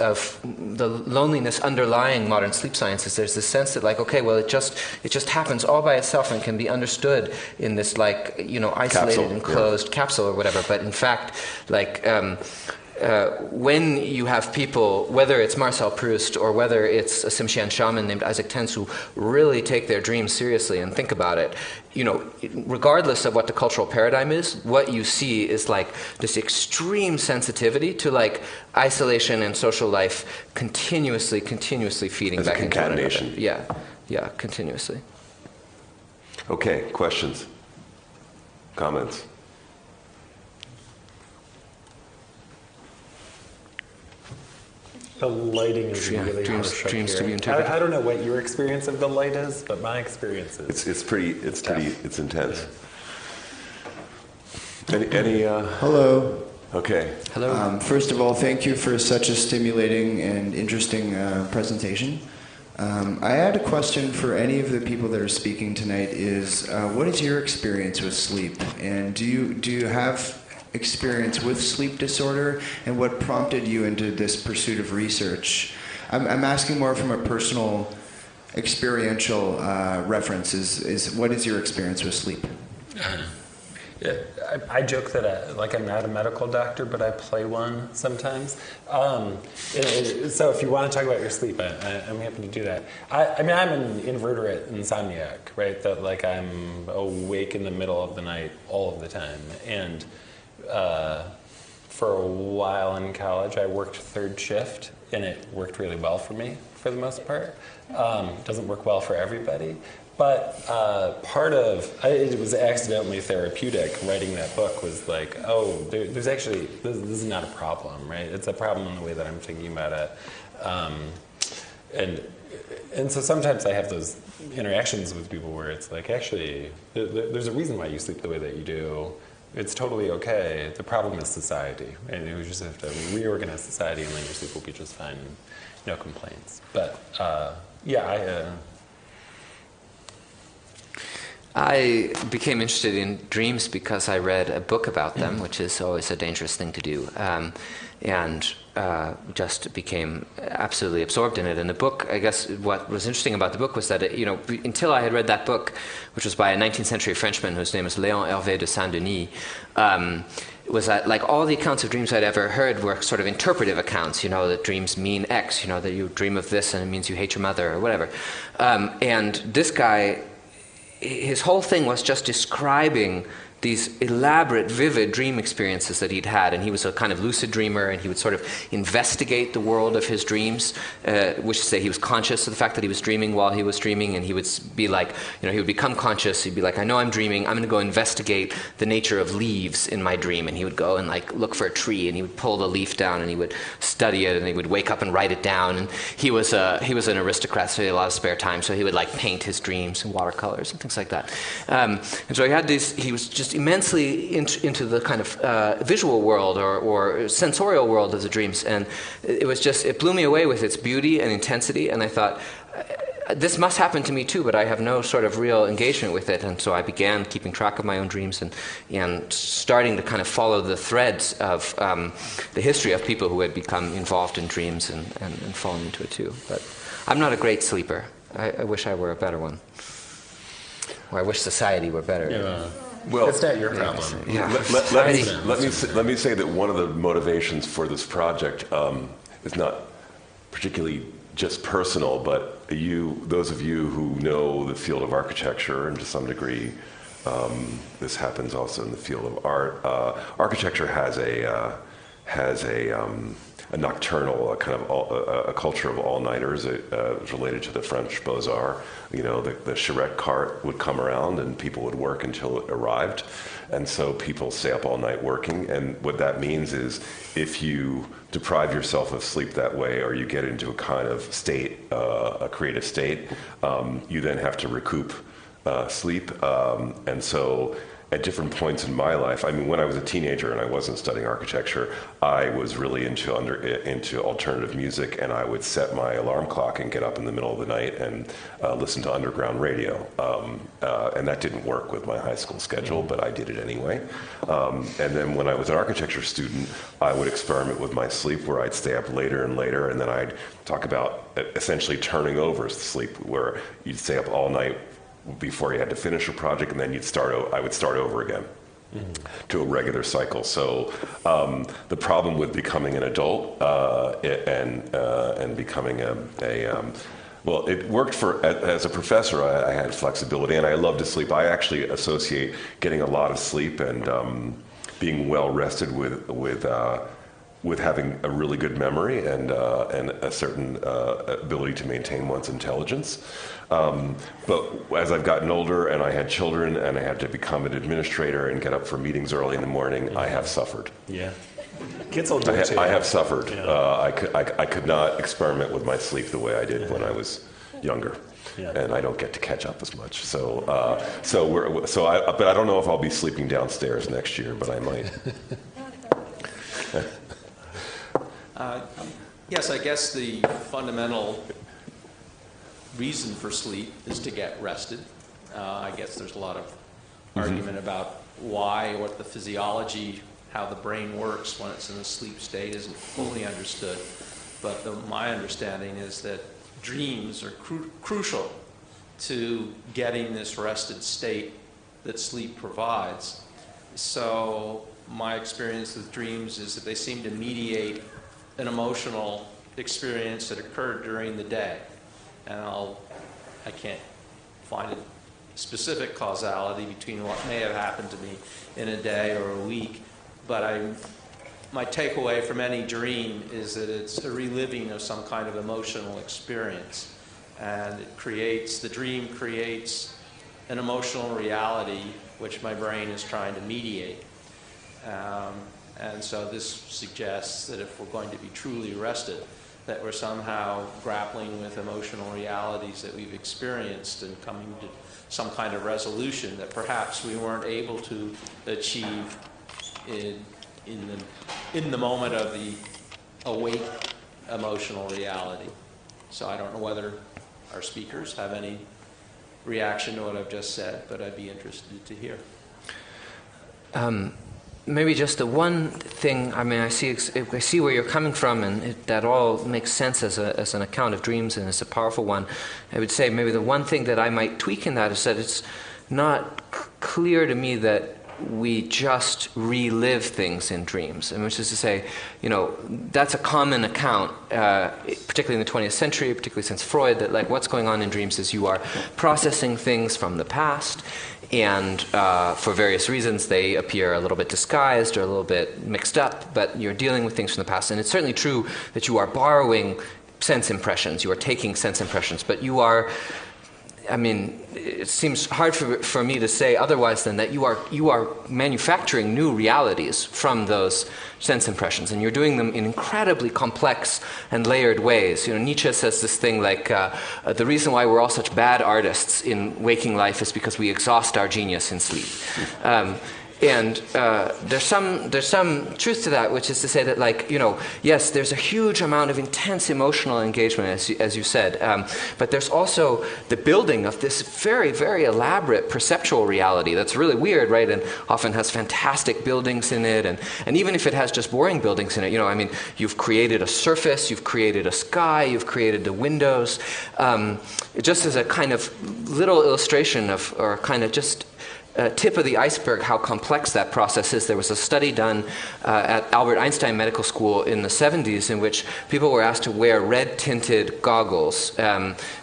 underlying modern sleep sciences. There's this sense that like, okay, well, it just happens all by itself and can be understood in this like isolated enclosed capsule or whatever. But in fact, like when you have people, whether it's Marcel Proust or whether it's a Tsimshian shaman named Isaac Tens, who really take their dreams seriously and think about it, regardless of what the cultural paradigm is, what you see is like this extreme sensitivity to like isolation and social life continuously feeding back into one another. Yeah, continuously. Okay, questions? Comments? The lighting is really dreams harsh to be here. interpreted. I don't know what your experience of the light is, but my experience is It's intense. Any Hello. Okay. Hello. First of all, thank you for such a stimulating and interesting presentation. I had a question for any of the people that are speaking tonight. Is what is your experience with sleep, and do you have experience with sleep disorder, and what prompted you into this pursuit of research? I'm asking more from a personal, experiential reference. Is what is your experience with sleep? I joke that I'm not a medical doctor, but I play one sometimes. So if you want to talk about your sleep, I'm happy to do that. I'm an invertebrate insomniac, right? That like I'm awake in the middle of the night all of the time, and for a while in college, I worked third shift, and it worked really well for me for the most part. Doesn't work well for everybody. But it was accidentally therapeutic. Writing that book was like, oh, there's actually, this is not a problem, right? It's a problem in the way that I'm thinking about it. And so sometimes I have those interactions with people where it's like, actually, there's a reason why you sleep the way that you do. It's totally okay. The problem is society. And we just have to reorganize society, and then your sleep will be just fine. And no complaints. But, I became interested in dreams because I read a book about them, which is always a dangerous thing to do, and just became absolutely absorbed in it. And the book, I guess, what was interesting about the book was that, until I had read that book, which was by a 19th century Frenchman whose name was Léon Hervé de Saint-Denis, was that, like, all the accounts of dreams I'd ever heard were sort of interpretive accounts, that dreams mean X, that you dream of this and it means you hate your mother or whatever. And this guy, his whole thing was just describing these elaborate, vivid dream experiences that he'd had, and he was a kind of lucid dreamer, and he would sort of investigate the world of his dreams, which is to say he was conscious of the fact that he was dreaming while he was dreaming, and he would be like, he would become conscious, he'd be like, I know I'm dreaming, I'm going to go investigate the nature of leaves in my dream, and he would go and like look for a tree, and he would pull the leaf down, and he would study it, and he would wake up and write it down, and he was an aristocrat, so he had a lot of spare time, so he would like paint his dreams in watercolors and things like that. And so he was just immensely into the kind of visual world or sensorial world of the dreams, and it blew me away with its beauty and intensity, and I thought, this must happen to me too, but I have no sort of real engagement with it. And so I began keeping track of my own dreams and starting to kind of follow the threads of the history of people who had become involved in dreams and fallen into it too. But I'm not a great sleeper. I wish I were a better one. Or I wish society were better. Yeah. Well, it's not your problem. Yeah. Let me say that one of the motivations for this project is not particularly just personal, but those of you who know the field of architecture, and to some degree, this happens also in the field of art. Architecture has a nocturnal, a culture of all-nighters. It's related to the French Beaux-Arts. The charrette cart would come around and people would work until it arrived. And so people stay up all night working. And what that means is if you deprive yourself of sleep that way, or you get into a kind of state, a creative state, you then have to recoup sleep. And so at different points in my life, when I was a teenager and I wasn't studying architecture, I was really into alternative music, and I would set my alarm clock and get up in the middle of the night and listen to underground radio. And that didn't work with my high school schedule, but I did it anyway. And then when I was an architecture student, I would experiment with my sleep, where I'd stay up later and later, and then I'd talk about essentially turning over sleep, where you'd stay up all night before you had to finish a project, and then I would start over again to a regular cycle. So the problem with becoming an adult and becoming well, it worked as a professor. I had flexibility, and I love to sleep. I actually associate getting a lot of sleep and being well rested with having a really good memory and a certain ability to maintain one's intelligence. But as I've gotten older and I had children and I had to become an administrator and get up for meetings early in the morning, I have suffered. Yeah. Kids will do it too. I have suffered. Yeah. I could not experiment with my sleep the way I did when I was younger. Yeah. And I don't get to catch up as much. But I don't know if I'll be sleeping downstairs next year, but I might. Yes, I guess the fundamental reason for sleep is to get rested. I guess there's a lot of argument about why, what the physiology, how the brain works when it's in a sleep state isn't fully understood. But my understanding is that dreams are crucial to getting this rested state that sleep provides. So my experience with dreams is that they seem to mediate an emotional experience that occurred during the day. And I can't find a specific causality between what may have happened to me in a day or a week, but my takeaway from any dream is that it's a reliving of some kind of emotional experience. And the dream creates an emotional reality which my brain is trying to mediate. And so this suggests that if we're going to be truly rested, that we're somehow grappling with emotional realities that we've experienced and coming to some kind of resolution that perhaps we weren't able to achieve in the moment of the awake emotional reality. So I don't know whether our speakers have any reaction to what I've just said, but I'd be interested to hear. Maybe just the one thing, I mean, I see where you're coming from, and that all makes sense as an account of dreams, and it's a powerful one. I would say maybe the one thing that I might tweak in that is that it's not clear to me that we just relive things in dreams, and which is to say, that's a common account, particularly in the 20th century, particularly since Freud, that like what's going on in dreams is you are processing things from the past, and for various reasons they appear a little bit disguised or a little bit mixed up, but you're dealing with things from the past. And it's certainly true that you are borrowing sense impressions, you are taking sense impressions, but you are, I mean, it seems hard for me to say otherwise than that you are manufacturing new realities from those sense impressions, and you're doing them in incredibly complex and layered ways. Nietzsche says this thing like, the reason why we're all such bad artists in waking life is because we exhaust our genius in sleep. And there's some truth to that, which is to say that, like, yes, there's a huge amount of intense emotional engagement, as you said, but there's also the building of this very, very elaborate perceptual reality that's really weird, right? And often has fantastic buildings in it, and even if it has just boring buildings in it, I mean, you've created a surface, you've created a sky, you've created the windows. Just as a kind of little illustration of, or kind of just tip of the iceberg how complex that process is. There was a study done at Albert Einstein Medical School in the 70s in which people were asked to wear red-tinted goggles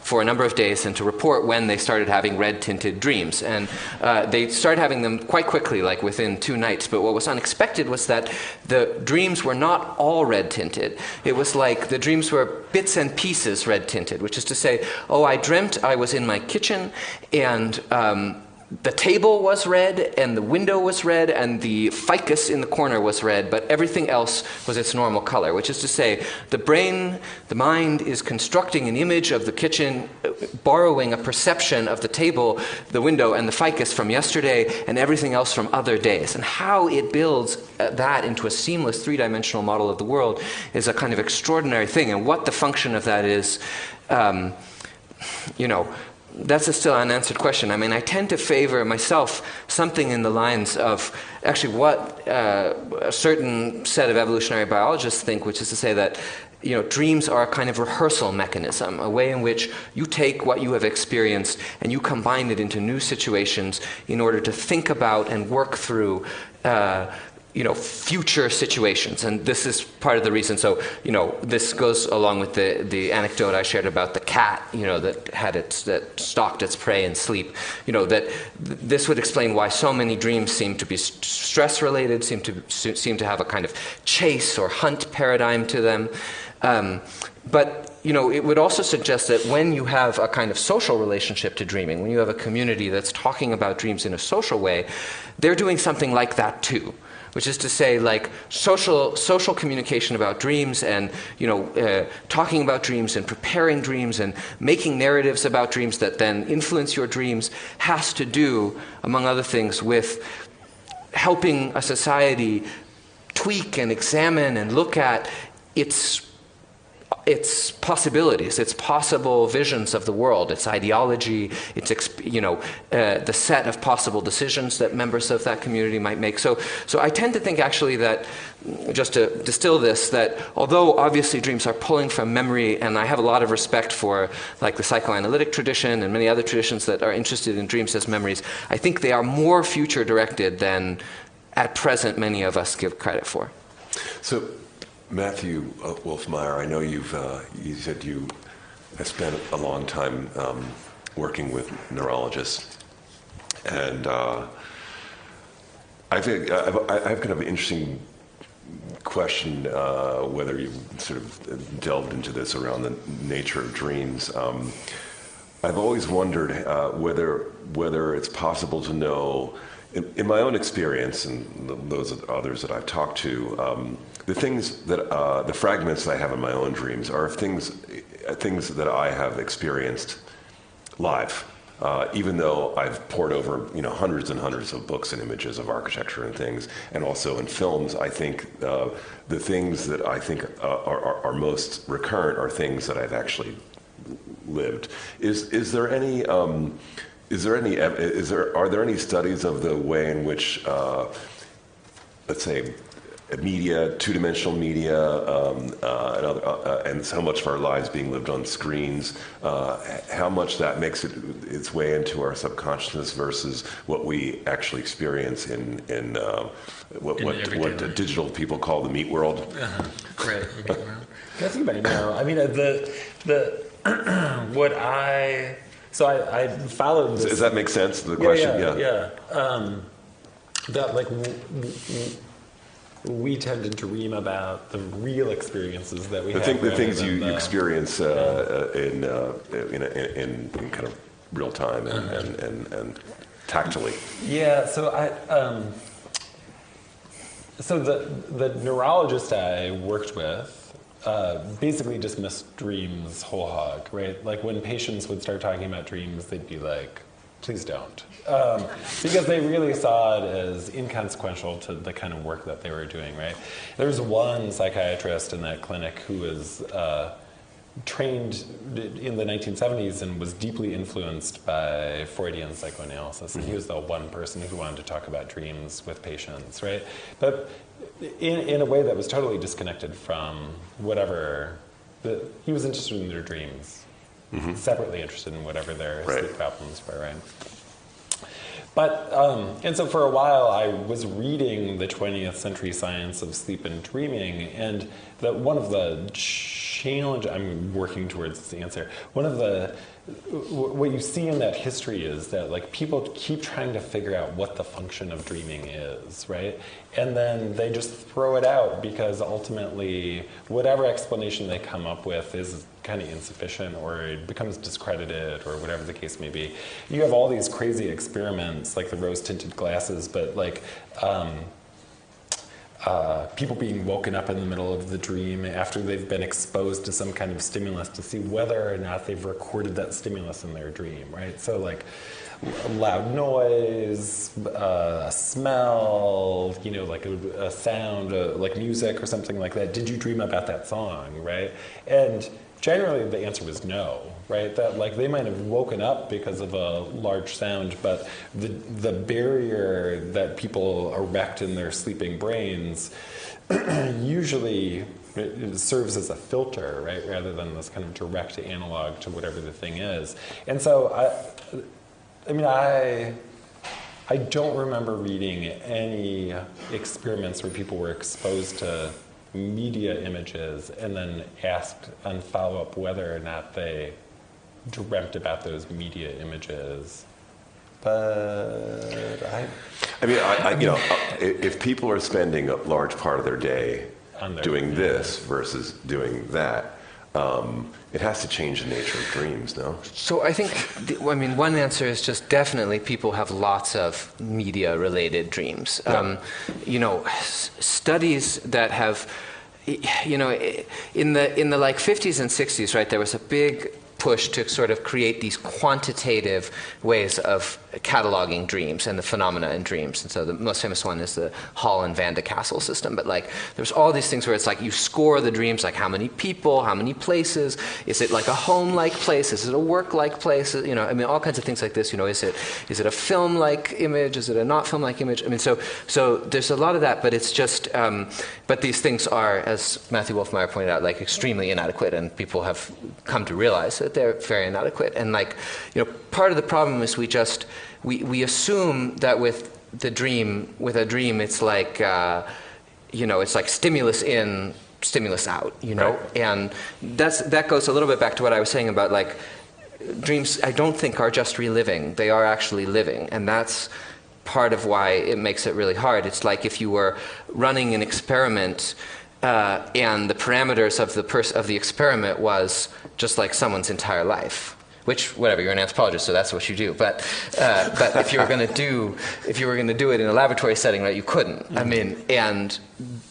for a number of days and to report when they started having red-tinted dreams. And they started having them quite quickly, like within 2 nights. But what was unexpected was that the dreams were not all red-tinted. It was like the dreams were bits and pieces red-tinted, which is to say, I dreamt I was in my kitchen and the table was red, and the window was red, and the ficus in the corner was red, but everything else was its normal color, which is to say, the mind is constructing an image of the kitchen, borrowing a perception of the table, the window, and the ficus from yesterday, and everything else from other days. And how it builds that into a seamless three-dimensional model of the world is a kind of extraordinary thing. And what the function of that is, that's a still unanswered question. I mean, I tend to favor myself something in the lines of actually what a certain set of evolutionary biologists think, which is to say that dreams are a kind of rehearsal mechanism, a way in which you take what you have experienced and you combine it into new situations in order to think about and work through future situations. And this is part of the reason. So, this goes along with the anecdote I shared about the cat, that stalked its prey in sleep. That this would explain why so many dreams seem to be stress related, seem to have a kind of chase or hunt paradigm to them. But it would also suggest that when you have a kind of social relationship to dreaming, when you have a community that's talking about dreams in a social way, they're doing something like that too. Which is to say, like, social communication about dreams and, talking about dreams and preparing dreams and making narratives about dreams that then influence your dreams has to do, among other things, with helping a society tweak and examine and look at its possibilities, its possible visions of the world, its ideology, its the set of possible decisions that members of that community might make. So I tend to think actually that, just to distill this, that although obviously dreams are pulling from memory, and I have a lot of respect for like the psychoanalytic tradition and many other traditions that are interested in dreams as memories, I think they are more future directed than at present many of us give credit for. So, Matthew Wolf-Meyer, I know you said you have spent a long time working with neurologists, and I think I have kind of an interesting question whether you sort of delved into this around the nature of dreams. I've always wondered whether it's possible to know, in my own experience and those of others that I've talked to, the things that the fragments that I have in my own dreams are things that I have experienced live. Even though I've pored over hundreds and hundreds of books and images of architecture and things, and also in films, I think the things that I think are most recurrent are things that I've actually lived. Are there any studies of the way in which, let's say, media, two-dimensional media, and so much of our lives being lived on screens, how much that makes its way into our subconsciousness versus what we actually experience in what digital people call the meat world? Right. I think about it now. I mean, I followed this. Does that make sense? The question, yeah. That we tend to dream about the real experiences that we have. The things you experience in kind of real time and tactily. Yeah. So the neurologist I worked with basically dismissed dreams whole hog, right? Like when patients would start talking about dreams, they'd be like, please don't. Because they really saw it as inconsequential to the kind of work that they were doing, right? There was one psychiatrist in that clinic who was trained in the 1970s and was deeply influenced by Freudian psychoanalysis. And he was the one person who wanted to talk about dreams with patients, right? But in a way that was totally disconnected from whatever, he was interested in their dreams, separately interested in whatever their sleep problems were, right? But, and so for a while I was reading the 20th century science of sleep and dreaming, and that one of the challenges, I'm working towards this answer, what you see in that history is that like people keep trying to figure out what the function of dreaming is, right? And then they just throw it out because ultimately whatever explanation they come up with is kind of insufficient, or it becomes discredited, or whatever the case may be. You have all these crazy experiments like the rose-tinted glasses, but like people being woken up in the middle of the dream after they've been exposed to some kind of stimulus to see whether or not they've recorded that stimulus in their dream, right? So like loud noise, a smell, like a sound, like music or something like that. Did you dream about that song, right? And generally the answer was no, right? That like they might have woken up because of a large sound, but the barrier that people erect in their sleeping brains usually it serves as a filter, right? Rather than this kind of direct analog to whatever the thing is. And so I don't remember reading any experiments where people were exposed to media images and then asked on follow-up whether or not they dreamt about those media images. But if people are spending a large part of their day doing this versus doing that, it has to change the nature of dreams, no? So I think, one answer is just definitely people have lots of media-related dreams. Yeah. Studies that have, in the like 50s and 60s, right, there was a big push to sort of create these quantitative ways of cataloging dreams and the phenomena in dreams. And so the most famous one is the Hall and Van de Castle system. But like there's all these things where it's like you score the dreams, like how many people, how many places, is it like a home-like place, is it a work-like place, all kinds of things like this. Is it a film-like image, is it a not film-like image? So there's a lot of that, but it's just, but these things are, as Matthew Wolf-Meyer pointed out, like extremely inadequate, and people have come to realize that they're very inadequate. And part of the problem is we assume that with a dream, it's like, it's like stimulus in, stimulus out, Right. And that goes a little bit back to what I was saying about like dreams. I don't think are just reliving; they are actually living, and that's part of why it makes it really hard. It's like if you were running an experiment and the parameters of the experiment was just like someone's entire life. Which, whatever, you're an anthropologist, so that's what you do. But if you were going to do it in a laboratory setting, right, you couldn't. I mean, and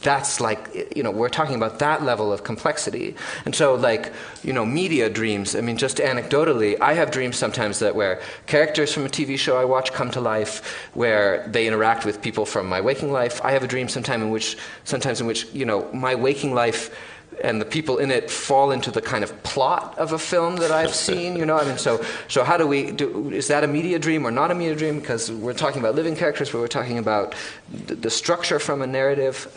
that's like, we're talking about that level of complexity. And so, like, media dreams. I mean, just anecdotally, I have dreams sometimes where characters from a TV show I watch come to life, where they interact with people from my waking life. I have a dream sometimes in which my waking life and the people in it fall into the kind of plot of a film that I've seen, I mean, so how do we do? Is that a media dream or not a media dream? Because we're talking about living characters, but we're talking about the structure from a narrative.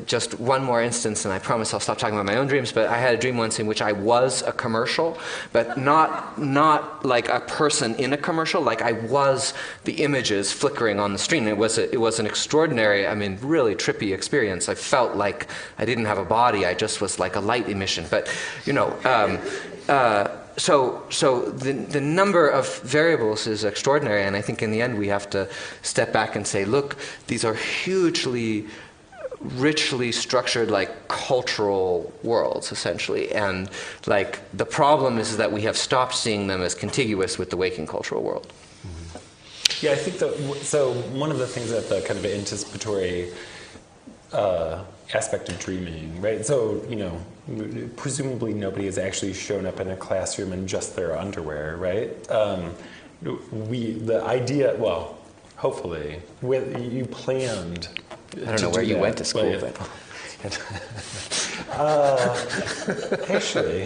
Just one more instance, and I promise I'll stop talking about my own dreams, but I had a dream once in which I was a commercial, but not like a person in a commercial, like I was the images flickering on the screen. It was an extraordinary, I mean, really trippy experience. I felt like I didn't have a body, I just was like a light emission. But, so the number of variables is extraordinary, and I think in the end we have to step back and say, look, these are hugely richly structured, like, cultural worlds, essentially. And, like, the problem is that we have stopped seeing them as contiguous with the waking cultural world. Yeah, I think so one of the things that the kind of anticipatory aspect of dreaming, right? So, presumably nobody has actually shown up in a classroom in just their underwear, right? The idea, well, hopefully, you planned. I don't know where you went to school, but actually,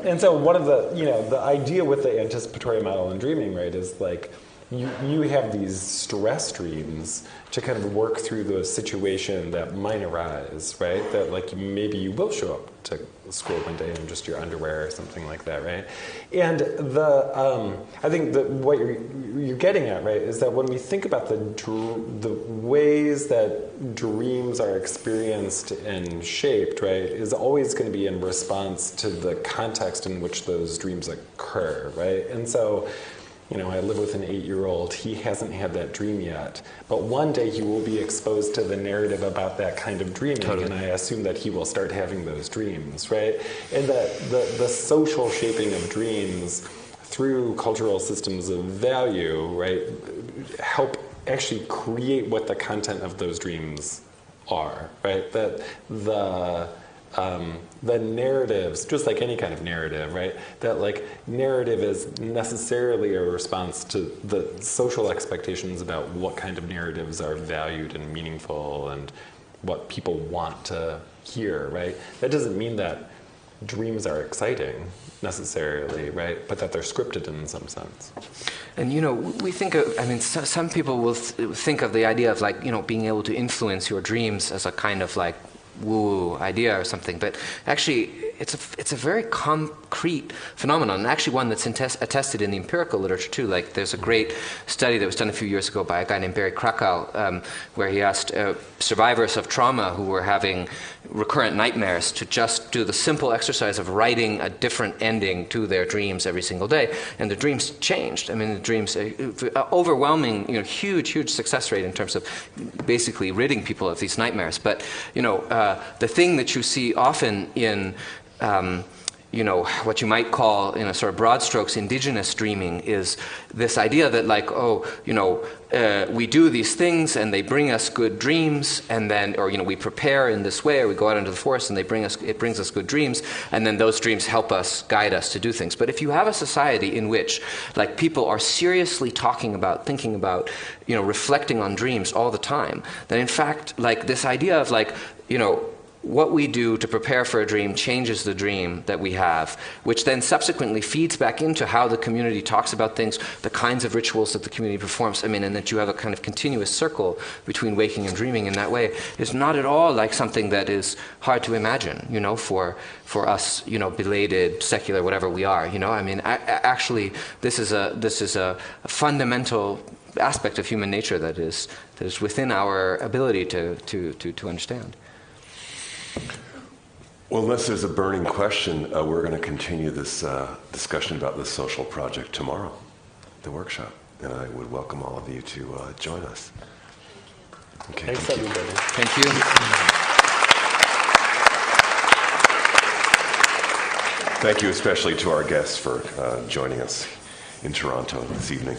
and so one of the idea with the anticipatory model in dreaming, right, is like you have these stress dreams to kind of work through the situation that might arise, right? That like maybe you will show up to school one day in just your underwear or something like that, right? And I think that what you're getting at, right, is that when we think about the ways that dreams are experienced and shaped, right, is always going to be in response to the context in which those dreams occur, right? And so, I live with an 8-year-old. He hasn't had that dream yet. But one day he will be exposed to the narrative about that kind of dreaming, totally. And I assume that he will start having those dreams, right? And that the social shaping of dreams through cultural systems of value, right, help actually create what the content of those dreams are, right? That the narratives, just like any kind of narrative, right? That like narrative is necessarily a response to the social expectations about what kind of narratives are valued and meaningful and what people want to hear, right? That doesn't mean that dreams are exciting necessarily, right? But that they're scripted in some sense. And we think of, some people will think of the idea of like, being able to influence your dreams as a kind of like woo idea or something, but actually it's a very concrete phenomenon, and actually one that's attested in the empirical literature too. Like there's a great study that was done a few years ago by a guy named Barry Krakow, where he asked survivors of trauma who were having recurrent nightmares to just do the simple exercise of writing a different ending to their dreams every single day, and the dreams changed. The dreams, overwhelming, huge success rate in terms of basically ridding people of these nightmares. But the thing that you see often in what you might call, in a sort of broad strokes, indigenous dreaming is this idea that like, we do these things and they bring us good dreams, and then, or we prepare in this way, or we go out into the forest and it brings us good dreams, and then those dreams help us, guide us to do things. But if you have a society in which like people are seriously talking about, thinking about, reflecting on dreams all the time, then in fact like this idea of like, what we do to prepare for a dream changes the dream that we have, which then subsequently feeds back into how the community talks about things, the kinds of rituals that the community performs, and that you have a kind of continuous circle between waking and dreaming in that way, is not at all like something that is hard to imagine, for us, belated, secular, whatever we are, actually, this is a fundamental aspect of human nature that is within our ability to understand. Well, unless there's a burning question, we're going to continue this discussion about this social project tomorrow, the workshop. And I would welcome all of you to join us. Okay, Thanks, thank you. everybody. Thank you. Thank you especially to our guests for joining us in Toronto this evening.